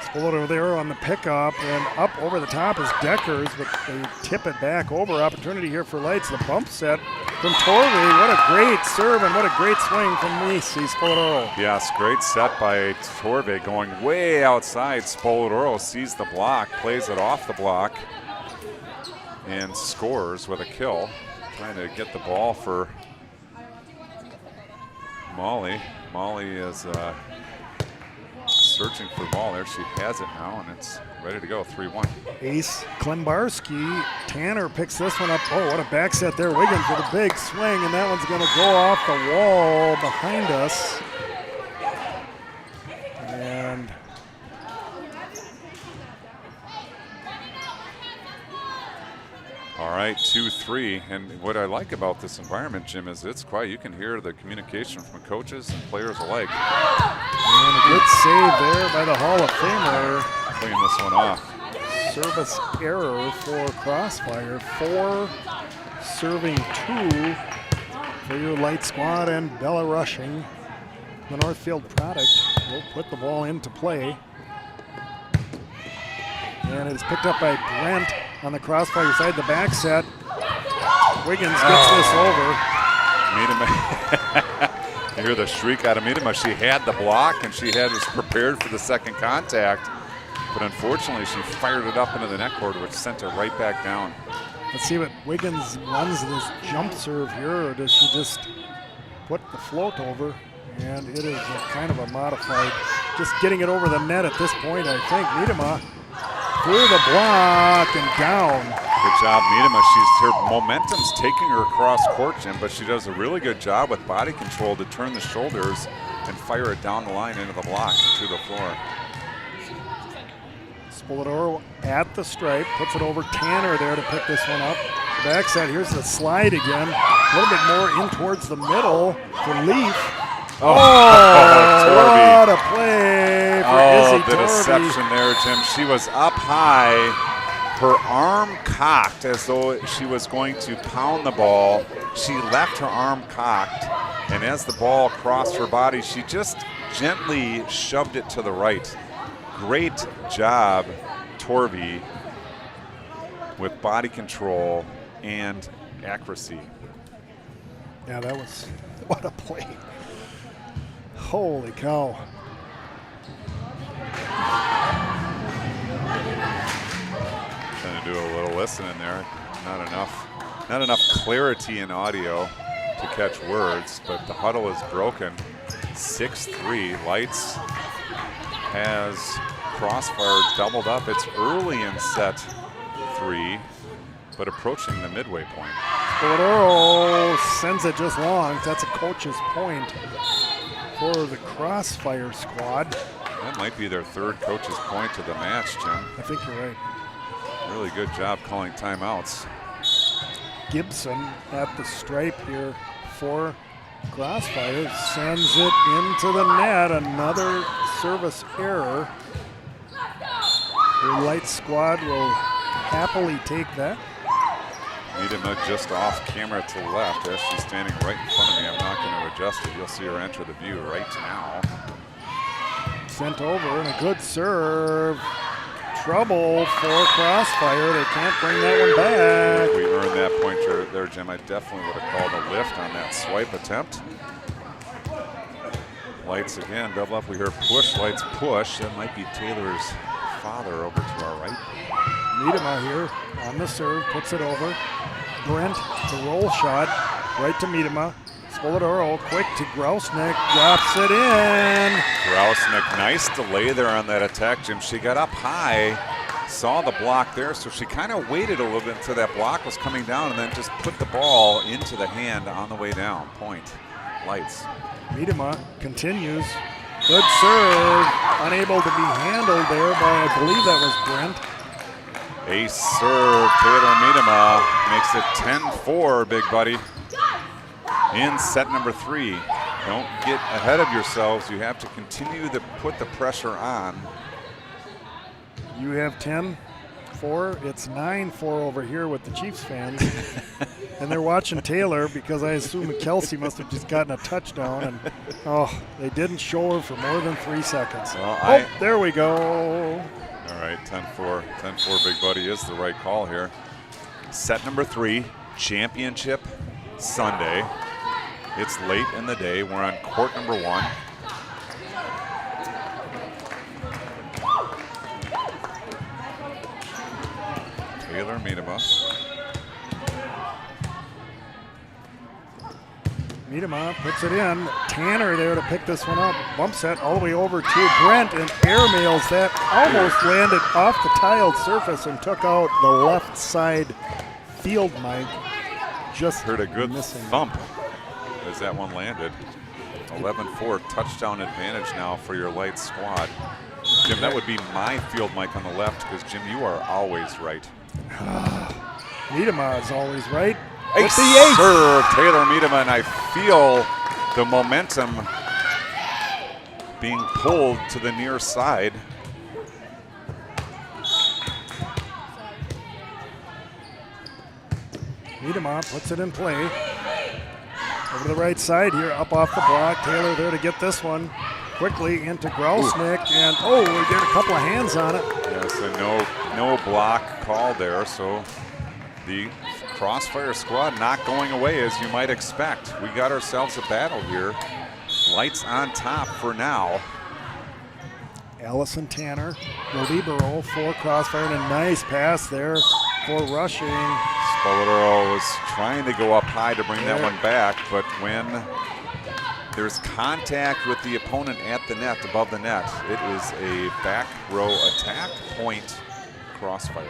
Spoladoro there on the pickup, and up over the top is Deckers, but they tip it back over. Opportunity here for Lights. The bump set from Torvey. What a great serve and what a great swing from Macy Spoladoro. Yes, great set by Torvey going way outside. Spoladoro sees the block, plays it off the block, and scores with a kill. Trying to get the ball for Molly. Molly is searching for the ball there. She has it now, and it's ready to go. 3-1. Ace Klembarski. Tanner picks this one up. Oh, what a back set there. Wiggins with a big swing, and that one's going to go off the wall behind us. And all right, 2-3. And what I like about this environment, Jim, is it's quiet. You can hear the communication from coaches and players alike. And a good save there by the Hall of Famer. Clean this one off. Service error for Crossfire. 4 serving 2 for your Light squad, and Bella Rushing. The Northfield product will put the ball into play. And it is picked up by Brent on the Crossfire side. The back set. Wiggins gets this over. Miedema. You hear the shriek out of Miedema. She had the block and she was prepared for the second contact, but unfortunately she fired it up into the net cord, which sent her right back down. Let's see what Wiggins runs this jump serve here, or does she just put the float over? And it is a kind of a modified, just getting it over the net at this point, I think. Miedema through the block and down. Good job, Miedema. Her momentum's taking her across court, Jim, but she does a really good job with body control to turn the shoulders and fire it down the line into the block and to the floor. Spoladoro at the stripe, puts it over. Tanner there to pick this one up. The backside, here's the slide again. A little bit more in towards the middle for Leaf. Oh, what a play for Izzy the Torvey. deception there, Jim. She was up high, her arm cocked as though she was going to pound the ball. She left her arm cocked, and as the ball crossed her body, she just gently shoved it to the right. Great job, Torvey, with body control and accuracy. Yeah, that was, what a play. Holy cow. Trying to do a little listening there. Not enough clarity in audio to catch words, but the huddle is broken. 6-3. Lights has Crossfire doubled up. It's early in set 3, but approaching the midway point. Spoladoro sends it just long. That's a coach's point for the Crossfire squad. That might be their third coach's point of the match, Jim. I think you're right. Really good job calling timeouts. Gibson at the stripe here for Crossfire. Sends it into the net. Another service error. The Light squad will happily take that. Miedema just off camera to the left as she's standing right in front of me. I'm not going to adjust it. You'll see her enter the view right now. Sent over and a good serve. Trouble for Crossfire. They can't bring that one back. If we earned that point there, Jim, I definitely would have called a lift on that swipe attempt. Lights again, double up. We hear push, Lights push. That might be Taylor's father over to our right. Miedema here on the serve, puts it over. Brent, the roll shot, right to Miedema. Spoladoro, quick to Grousnick, drops it in. Grousnick, nice delay there on that attack, Jim. She got up high, saw the block there, so she kind of waited a little bit until that block was coming down and then just put the ball into the hand on the way down. Point, Lights. Miedema continues. Good serve, unable to be handled there by, I believe that was Brent. Ace serve, Taylor Miedema makes it 10-4, big buddy. In set number 3. Don't get ahead of yourselves. You have to continue to put the pressure on. You have 10-4. It's 9-4 over here with the Chiefs fans. And they're watching Taylor because I assume Kelsey must have just gotten a touchdown. And oh, they didn't show her for more than 3 seconds. Well, there we go. All right, 10-4. 10-4, big buddy is the right call here. Set number 3, championship Sunday. It's late in the day. We're on court number 1. Taylor Miedema. Miedema puts it in. Tanner there to pick this one up. Bump set all the way over to Brent and airmails that. Almost landed off the tiled surface and took out the left side field mic. Just heard a good missing. thump as that one landed. 11-4 touchdown advantage now for your Lights squad. Jim, that would be my field mic on the left because, Jim, you are always right. Miedema is always right. Ace serve, Taylor Miedema, and I feel the momentum being pulled to the near side. Miedema puts it in play. Over to the right side here, up off the block. Taylor there to get this one. Quickly into Grousnick, and we get a couple of hands on it. Yes, and no block call there, so the Crossfire squad not going away as you might expect. We got ourselves a battle here. Lights on top for now. Allison Tanner, the libero for Crossfire, and a nice pass there for rushing. Spoladoro was trying to go up high to bring that one back, but when there's contact with the opponent at the net, above the net, it is a back row attack, point Crossfire.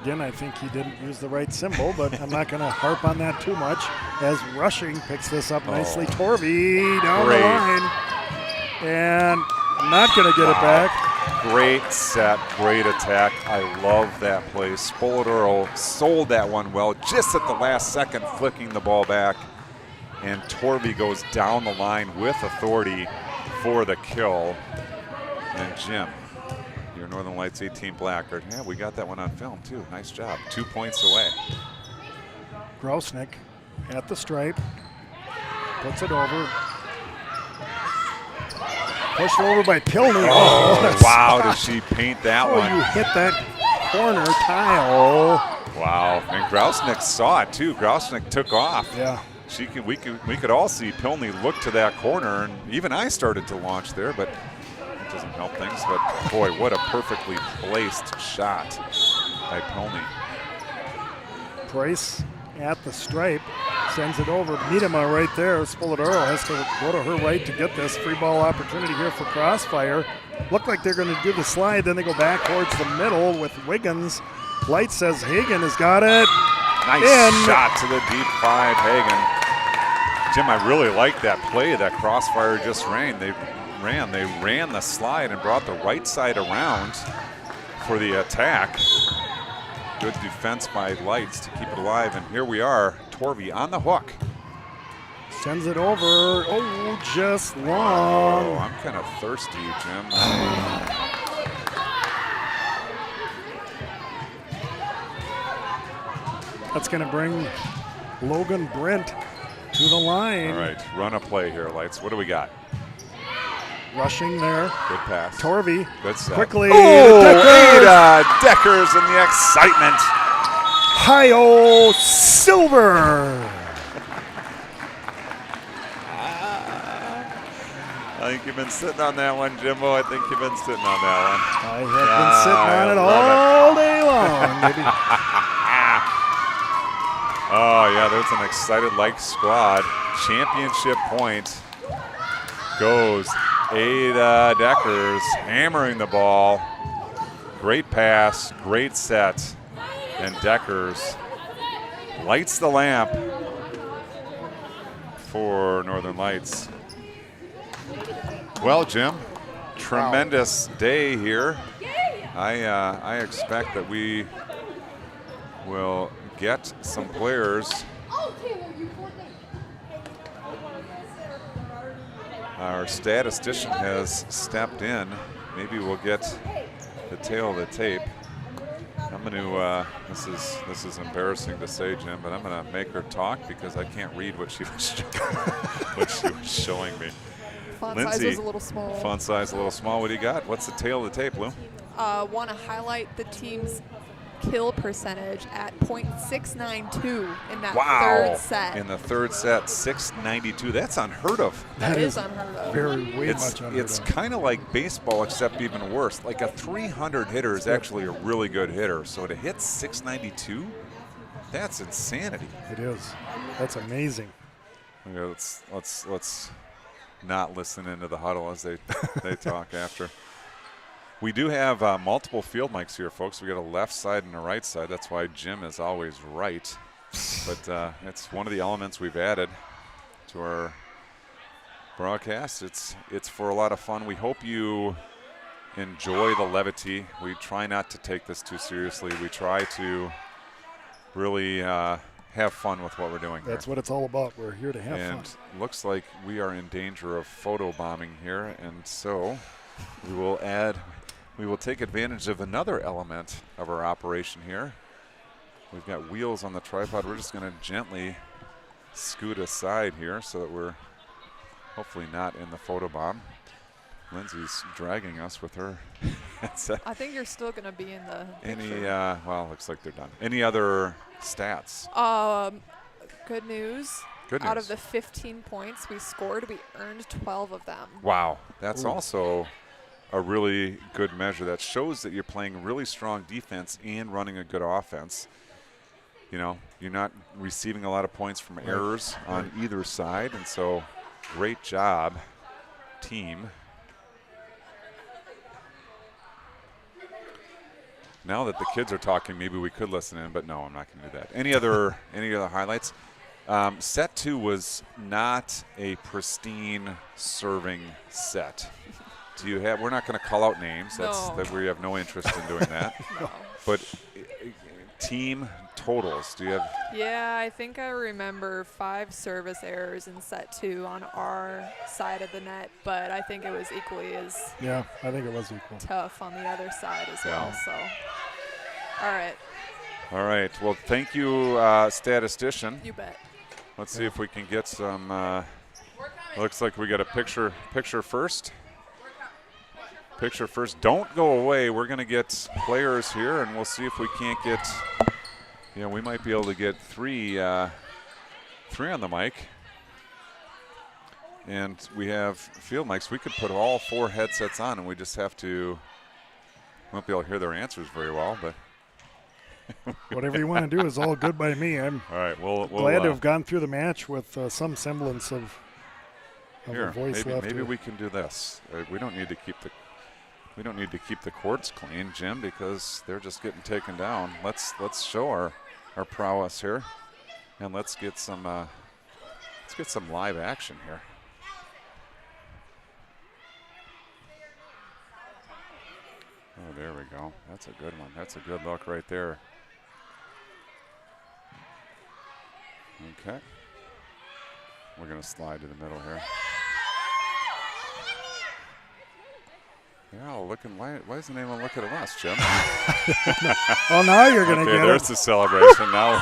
Again, I think he didn't use the right symbol, but I'm not going to harp on that too much as rushing picks this up nicely. Torvey down the line, and not going to get it back. Great set, great attack. I love that play. Spoladoro sold that one well, just at the last second, flicking the ball back. And Torvey goes down the line with authority for the kill. And Jim, your Northern Lights 18 Blackguard. Yeah, we got that one on film too. Nice job. 2 points away. Grousnick at the stripe, puts it over. Pushed over by Pilney. Oh, wow, did she paint that one? You hit that corner tile. Wow, and Grousnick saw it too. Grousnick took off. Yeah. We could all see Pilney look to that corner, and even I started to launch there, but it doesn't help things. But boy, what a perfectly placed shot by Pilney. Price at the stripe, sends it over. Miedema right there. Spoladoro has to go to her right to get this free ball opportunity here for Crossfire. Look like they're going to do the slide, then they go back towards the middle with Wiggins. Light says Hagen has got it. Nice shot to the deep 5, Hagen. Jim, I really like that play that Crossfire just ran. They ran the slide and brought the right side around for the attack. Good defense by Lights to keep it alive, and here we are, Torvey on the hook. Sends it over, just long. Oh, I'm kind of thirsty, Jim. That's going to bring Logan Brent to the line. All right, run a play here, Lights. What do we got? Rushing there. Good pass. Torvey Good set. quickly. Oh, Deckers. Ada Deckers and the excitement. Hi-oh Silver. I think you've been sitting on that one, Jimbo. I think you've been sitting on that I have been sitting on it love all day long. Maybe. Oh, yeah, there's an excited like squad. Championship point goes Ada Deckers, hammering the ball. Great pass, great set. And Deckers lights the lamp for Northern Lights. Well, Jim, tremendous day here. I expect that we will get some players. Our statistician has stepped in. Maybe we'll get the tail of the tape. I'm going to, this is embarrassing to say, Jim, but I'm going to make her talk because I can't read what she was showing me. Font Lindsay, size was a little small. Font size a little small. What do you got? What's the tail of the tape, Lou? Want to highlight the team's kill percentage at .692 in that third set. In the third set, 692. That's unheard of. That is unheard of. Way much unheard It's of. kind of like baseball, except even worse. Like a 300 hitter is actually a really good hitter. So to hit 692, that's insanity. It is. That's amazing. Okay, let's not listen into the huddle as they talk after. We do have multiple field mics here, folks. We got a left side and a right side. That's why Jim is always right. But it's one of the elements we've added to our broadcast. It's for a lot of fun. We hope you enjoy the levity. We try not to take this too seriously. We try to really have fun with what we're doing here. That's what it's all about. We're here to have And fun. looks like we are in danger of photo bombing here, and so we will take advantage of another element of our operation here. We've got wheels on the tripod. We're just going to gently scoot aside here so that we're hopefully not in the photo bomb. Lindsay's dragging us with her headset. I think you're still going to be in the Any, picture. well, looks like they're done. Any other stats? Good news. Good Out news. of the 15 points we scored, we earned 12 of them. Wow, that's also a really good measure. That shows that you're playing really strong defense and running a good offense. You know, you're not receiving a lot of points from errors on either side, and so great job, team. Now that the kids are talking, maybe we could listen in, but no, I'm not going to do that. Any other highlights? Set 2 was not a pristine serving set. Do you have? We're not going to call out names. That we have no interest in doing that. No. But team totals. Do you have? Yeah, I think I remember 5 service errors in set 2 on our side of the net, but I think it was equally as Yeah, I think it was equal. tough on the other side as well. Yeah. So, all right, All right. Well, thank you, statistician. you bet. Let's see if we can get some. Looks like we got a picture first. Picture first. Don't go away. We're going to get players here, and we'll see if we can't get. We might be able to get three on the mic. And we have field mics. We could put all 4 headsets on, and we just have to. Won't be able to hear their answers very well, but. Whatever you want to do is all good by me. I'm All right. We'll glad to have gone through the match with some semblance of here. a voice left. Maybe we can do this. We don't need to keep the courts clean, Jim, because they're just getting taken down. Let's show our prowess here, and let's get some live action here. Oh, there we go. That's a good one. That's a good look right there. Okay. We're going to slide to the middle here. Yeah, looking. Why isn't anyone looking at us, Jim? Well, now you're going to Okay, get there's it. the celebration now.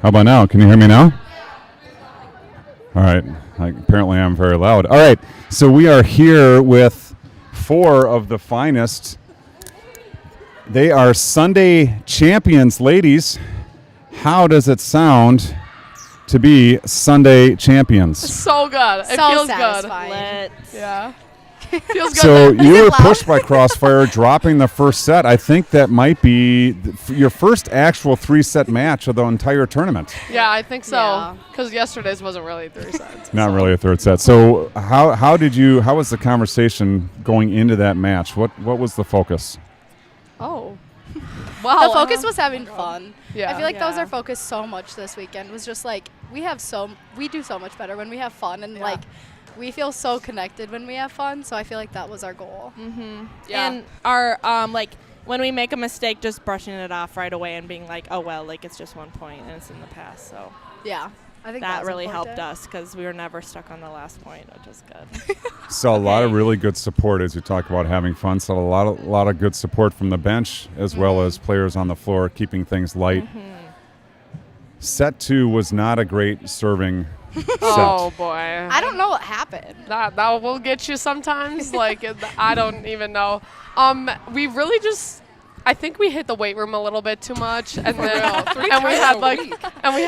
How about now? Can you hear me now? All right. Apparently, I'm very loud. All right. So we are here with 4 of the finest. They are Sunday champions, ladies. How does it sound to be Sunday champions? So good. It So feels satisfying. good. Yeah. Feels good. So Is you it were loud? pushed by Crossfire, dropping the first set. I think that might be your first actual 3-set match of the entire tournament. Yeah, I think so. Yeah. Because yesterday's wasn't really 3 sets. Not so. really a third set. So how was the conversation going into that match? What was the focus? Oh. Wow. The focus was having fun. Yeah. I feel like that was Yeah. our focus so much this weekend. Was just like we do so much better when we have fun, and like we feel so connected when we have fun. So I feel like that was our goal. Yeah. And our like when we make a mistake, just brushing it off right away and being like, oh well, like it's just 1 point and it's in the past. So Yeah, I think that was really important. helped us because we were never stuck on the last point, which is good. Saw a lot of Okay. really good support as you talk about having fun. Saw a lot of good support from the bench as well as players on the floor keeping things light. Set 2 was not a great serving Oh, set. boy. I don't know what happened. That will get you sometimes. Like, I don't even know. We really just... I think we hit the weight room a little bit too much, and then and we had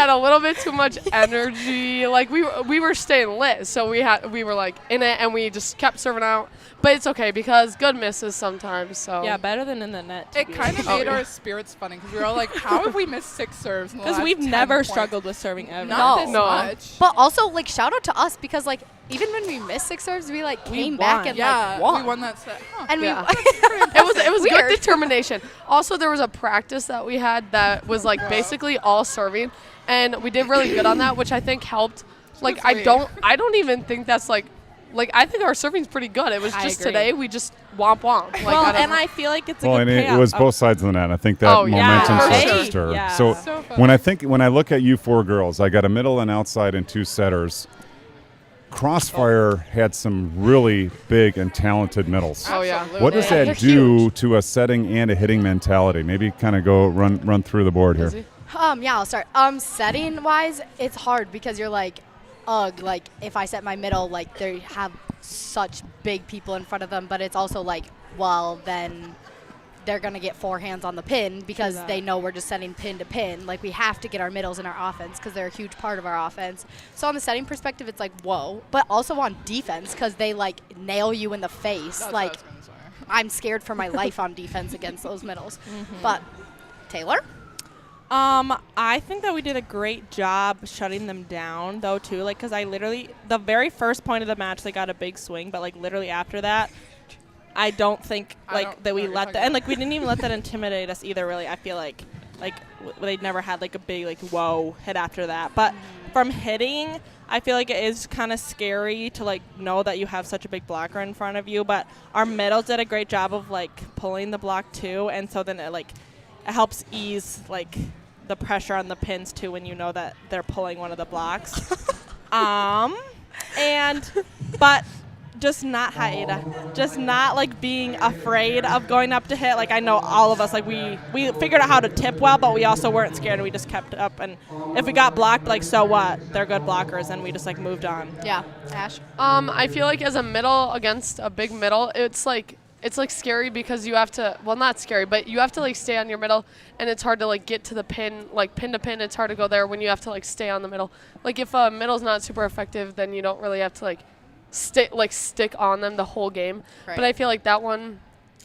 a little bit too much energy. Like we were staying lit, so we were like in it, and we just kept serving out. But it's okay because good misses sometimes. So Yeah, better than in the net. It kind of made our spirits funny because we were all like, how have we missed 6 serves in the Because last we've 10 never points? struggled with serving ever. Not this No. much. But also, like, shout out to us because, like, even when we missed 6 serves, we like came back won. and Yeah, like won. we won that set. Huh. And Yeah. it was weird. good determination. Also, there was a practice that we had that was like basically all serving, and we did really good on that, which I think helped. Like was I weird. don't even think that's like I think our serving's pretty good. It was I just agree. today we just womp womp. Like, Well, I don't and know. I feel like it's a Well, good and it payout was of- both sides of the net. I think that Oh, yeah, momentum for starts to sure. stir. Yeah. So So fun. when I look at you 4 girls, I got a middle and outside and 2 setters. Crossfire had some really big and talented middles. Oh, yeah. Absolutely. What does They're that do huge. to a setting and a hitting mentality? Maybe kind of go run through the board here. Is he? Yeah, I'll start. Setting wise, it's hard because you're like, ugh, like if I set my middle, like they have such big people in front of them, but it's also like, well, then they're gonna get 4 hands on the pin because that. they know we're just setting pin to pin. Like we have to get our middles in our offense because they're a huge part of our offense. So on the setting perspective, it's like whoa, but also on defense because they like nail you in the face. That's like what I was gonna say. I'm scared for my life on defense against those middles. But Taylor. I think that we did a great job shutting them down, though, too. Like, because I literally, the very first point of the match, they got a big swing, but, like, literally after that, I don't think, I like, don't that know we what you're let talking that, and, about. like, we didn't even let that intimidate us either, really. I feel like they'd never had, like, a big, like, whoa hit after that. But from hitting, I feel like it is kind of scary to, like, know that you have such a big blocker in front of you. But our middles did a great job of, like, pulling the block, too, and so then it helps ease, like, the pressure on the pins too when you know that they're pulling one of the blocks. But just not Haida. Just not like being afraid of going up to hit. Like I know all of us, like we figured out how to tip well, but we also weren't scared and we just kept up, and if we got blocked, like so what? They're good blockers, and we just like moved on. Yeah, Ash. I feel like as a middle against a big middle, it's like scary because you have to, well, not scary, but you have to like stay on your middle, and it's hard to like get to the pin, like pin to pin. It's hard to go there when you have to like stay on the middle. Like if a middle's not super effective, then you don't really have to like stick on them the whole game. Right. But I feel like that one,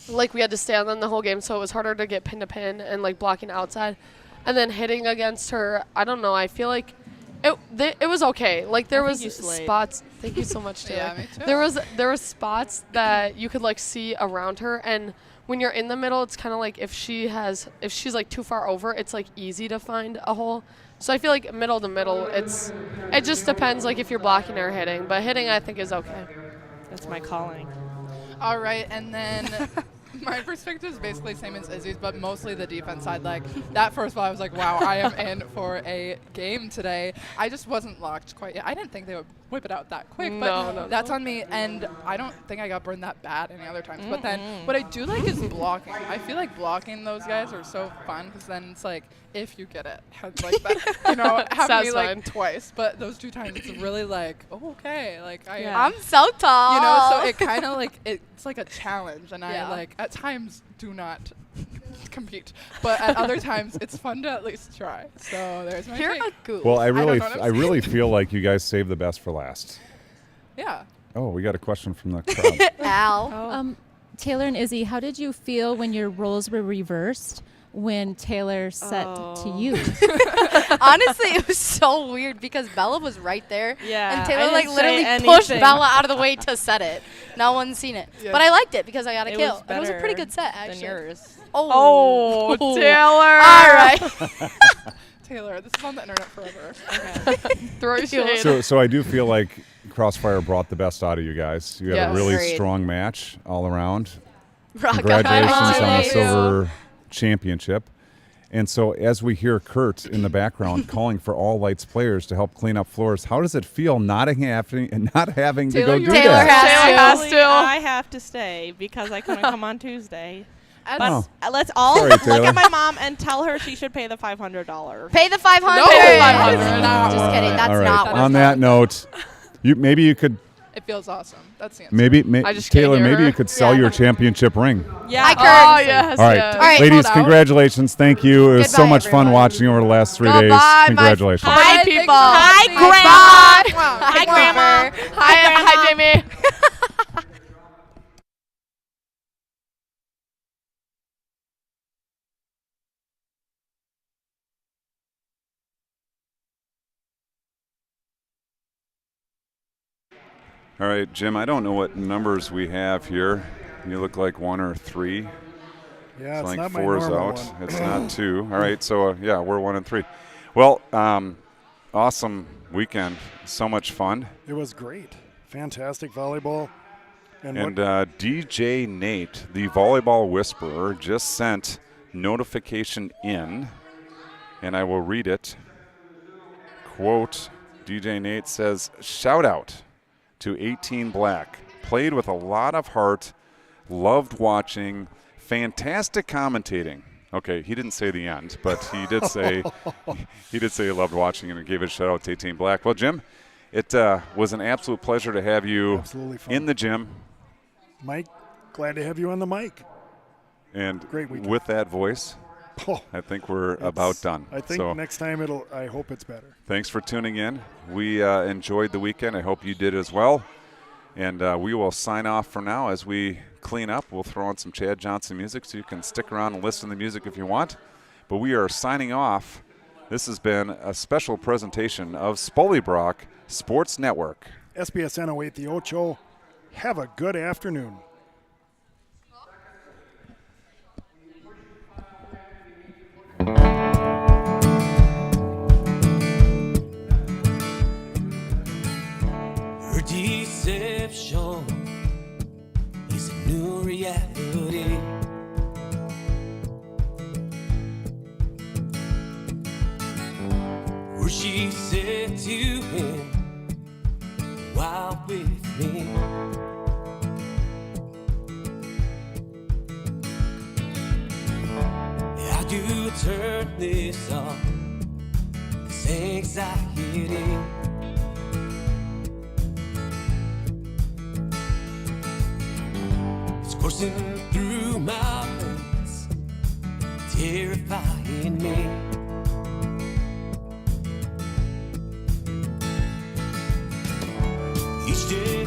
like we had to stay on them the whole game, so it was harder to get pin to pin and like blocking outside, and then hitting against her. I don't know. I feel like it was okay. Like there I was think you slayed. spots. Thank you so much, Taylor. Yeah, me too. There was spots that you could like see around her, and when you're in the middle, it's kind of like if she's like too far over, it's like easy to find a hole. So I feel like middle to middle, it just depends like if you're blocking or hitting. But hitting, I think, is okay. That's my calling. All right, and then my perspective is basically same as Izzy's, but mostly the defense side. Like that first ball, I was like, wow, I am in for a game today. I just wasn't locked quite yet. I didn't think they would whip it out that quick, but No. that's on me. And I don't think I got burned that bad any other times. But then what I do like is blocking. I feel like blocking those guys are so fun because then it's like, if you get it, like that, you know, it happened to me Satisfying. like twice, but those 2 times it's really like, oh, okay, like I'm so tall. you know, so it kind of like it's like a challenge, and Yeah. I like at times do not compete, but at other times it's fun to at least try. So there's my You're take. a goof. Well, I don't really, know what I'm I really feel like you guys saved the best for last. Yeah. Oh, we got a question from the crowd. Al. Taylor and Izzy, how did you feel when your roles were reversed when Taylor set to you? Honestly, it was so weird because Bella was right there. Yeah, And Taylor I like didn't literally say pushed anything. Bella out of the way to set it. No one's seen it. Yeah. But I liked it because I got a It kill. was And it was a pretty good set, than actually. yours. Oh, Taylor! All right. Taylor, this is on the internet forever. Throw shade. So I do feel like Crossfire brought the best out of you guys. You had Yes. a really Agreed. strong match all around. Rock on. Congratulations on the Thank you. silver championship. And so as we hear Kurt in the background calling for all lights players to help clean up floors, how does it feel not having to Taylor, go you're do Taylor that? has Taylor to. has to. I have to stay because I couldn't come on Tuesday. But Oh. let's all Sorry, look Taylor. at my mom and tell her she should pay the $500. Pay the 500. No, 500. Just kidding. That's all right. not That On is that not- note, maybe you could It feels awesome. That's the answer. maybe I just can't Taylor, hear maybe her. you could sell Yeah. your championship ring. Yeah. Hi, Kurt. Oh, yes. All right, yes. All right, ladies, hold out. congratulations. Thank you. It was so Goodbye, much fun everyone. watching you over the last 3 days. Goodbye, my Congratulations. Hi, Thanks, people. Hi, Grandma. Hi, Grandma. Hi, Jamie. All right, Jim, I don't know what numbers we have here. You look like 1 or 3. Yeah, So it's I think not my 4 is normal out. one. It's not 2. All right, so yeah, we're 1 and 3. Well, awesome weekend. So much fun. It was great. Fantastic volleyball. And, And what, DJ Nate, the volleyball whisperer, just sent notification in, and I will read it. Quote, DJ Nate says, shout out to 18 Black. Played with a lot of heart, loved watching, fantastic commentating. Okay, he didn't say the end, but he did say he loved watching and gave a shout out to 18 Black. Well, Jim, it was an absolute pleasure to have you Absolutely fun. in the gym. Mike, glad to have you on the mic. And Great weekend. with that voice, Oh, I think we're about it's- done. I think so next time I hope it's better. thanks for tuning in. We enjoyed the weekend. I hope you did as well. And we will sign off for now as we clean up. We'll throw on some Chad Johnson music so you can stick around and listen to the music if you want. But we are signing off. This has been a special presentation of Spollybrock Sports Network. SBSN 08 The Ocho. Have a good afternoon. Her deception is a new reality. Where she said to him, while with me, how do I turn this off? This anxiety. It's coursing through my veins, terrifying me. Each day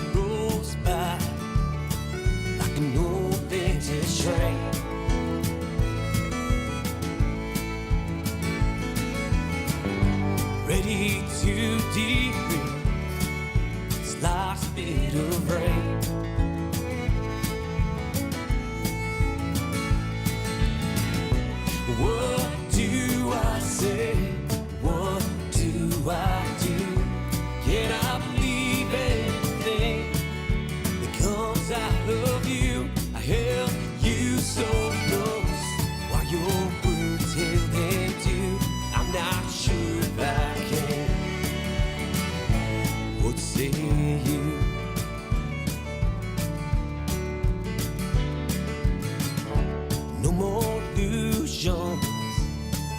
No more illusions.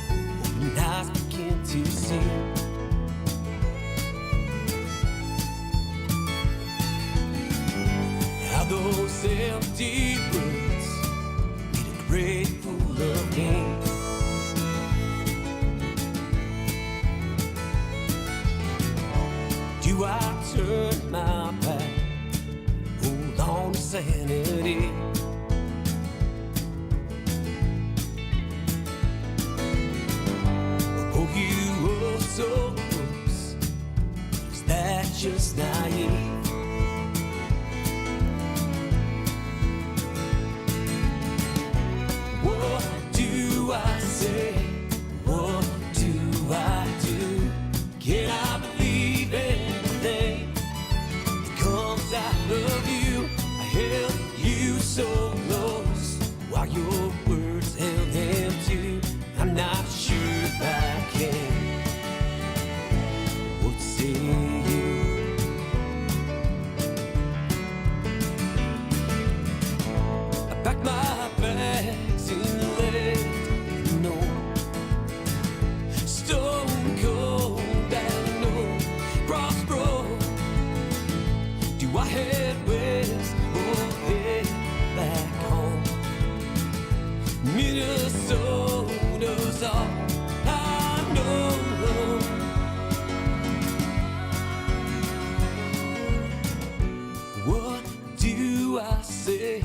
Open eyes begin to see. How those empty rooms made a great fool of me. Do I turn my back, hold on to sanity? Or pull you up so close? Is that just naive? What do I say? What do I do? Can I believe anything that comes out of you? I held you so close while your words held them too. I'm not sure if I can. What say you? I packed my bags and left no stone cold down no crossroad. Do I head west or head back home? Minnesota's all I know. What do I say?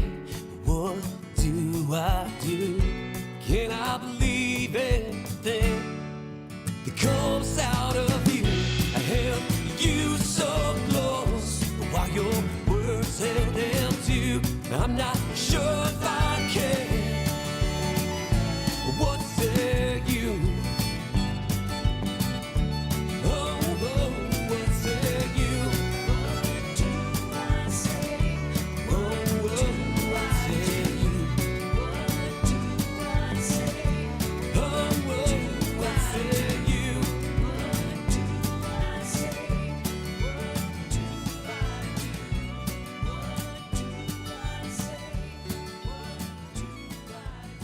What do I do? Can I believe anything that comes out of you? I held you so close while your words held them too. I'm not sure if I can. What say you? Oh, oh, what say you? What do I say? Oh, oh, what say you? What do I say? Oh, oh, what say you? What do I say? What do I do? What do I say? What do I do?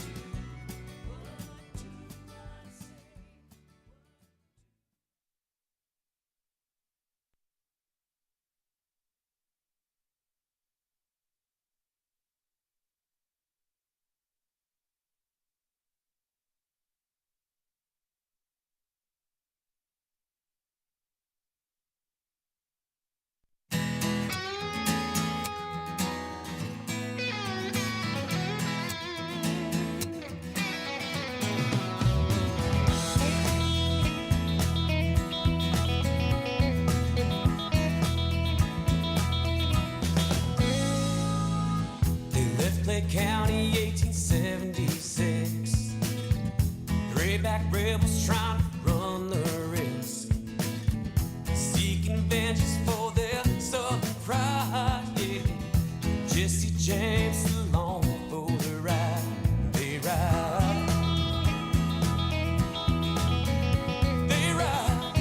They left Clay County, 1876. Grayback rebels trying to run the risk, seeking vengeance for their southern pride. Yeah. Jesse James along for the ride. They ride. They ride.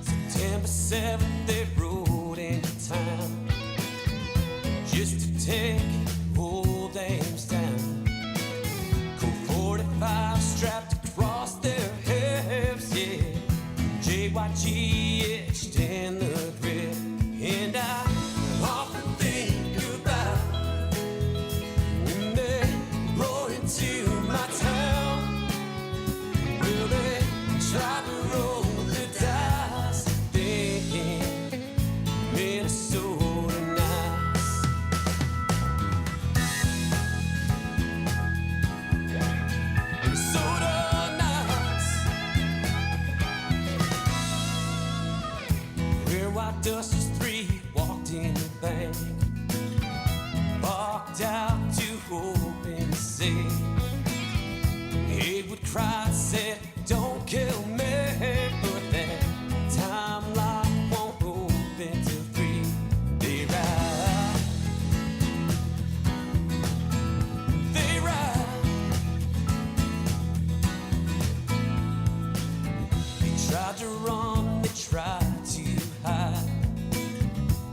September 7th, they rode into town just to take old Ames down. Colt 45 strapped across their hips, yeah. JYG etched in the grip. And I often think about when they rode into my town. Will they try to roll the dice? Thinking Minnesota nice. Minnesota nice. Where white dusters 3 walked in the bank, walked out to open the sea. It would cry, said, don't kill me, but that time lock won't open till 3. They ride. They ride. They tried to run, they tried to hide.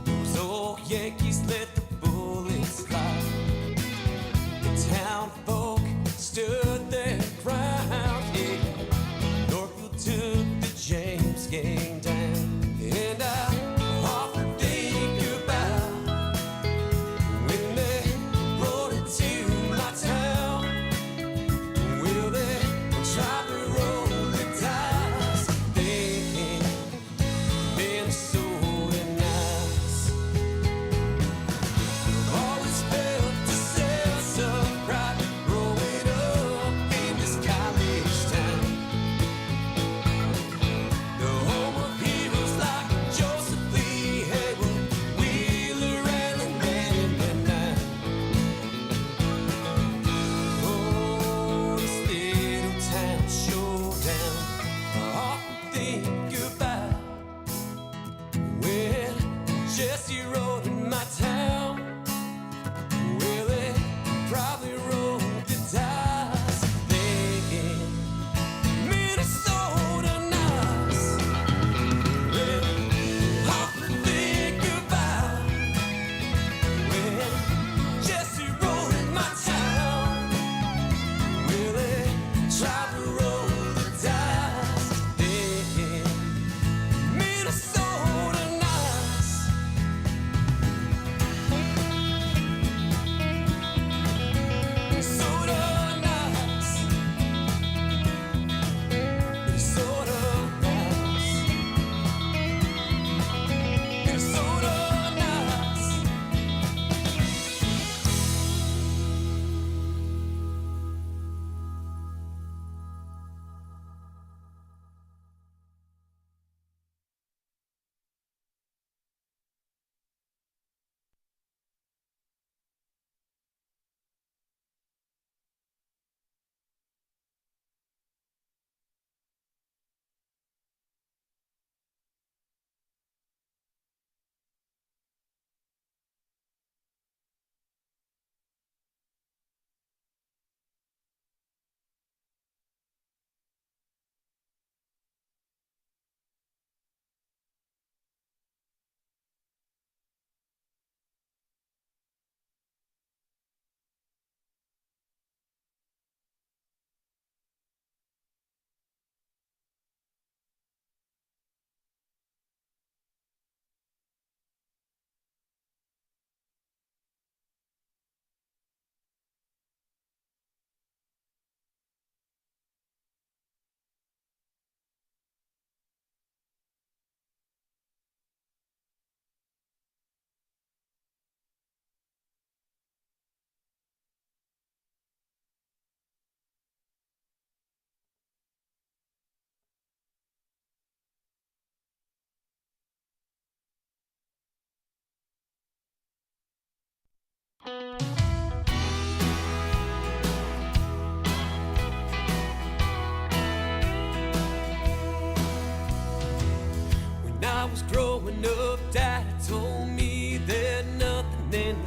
Those old Yankees let the bullet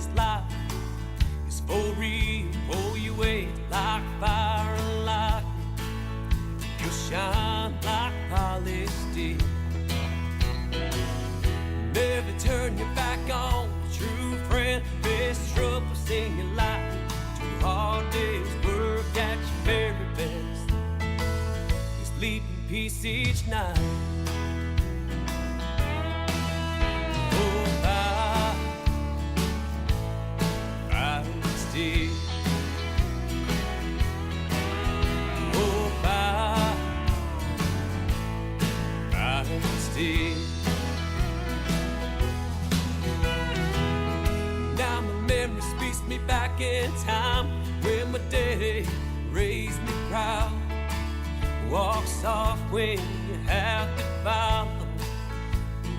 this life is for real. Pull you away like fire and lightning. You'll shine like polished steel. Never turn your back on a true friend. Best troubles in your life. 2 hard days work at your very best. You sleep in peace each night. Oh, I stay. Oh, I stay. Now my memory speaks me back in time when my daddy raised me proud. Walk soft when you have to follow.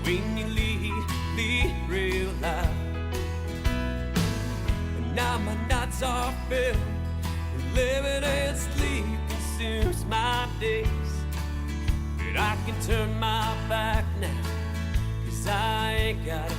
When you lead real loud. And now my nights are filled with living and sleep consumes my days. But I can turn my back now, 'cause I ain't got a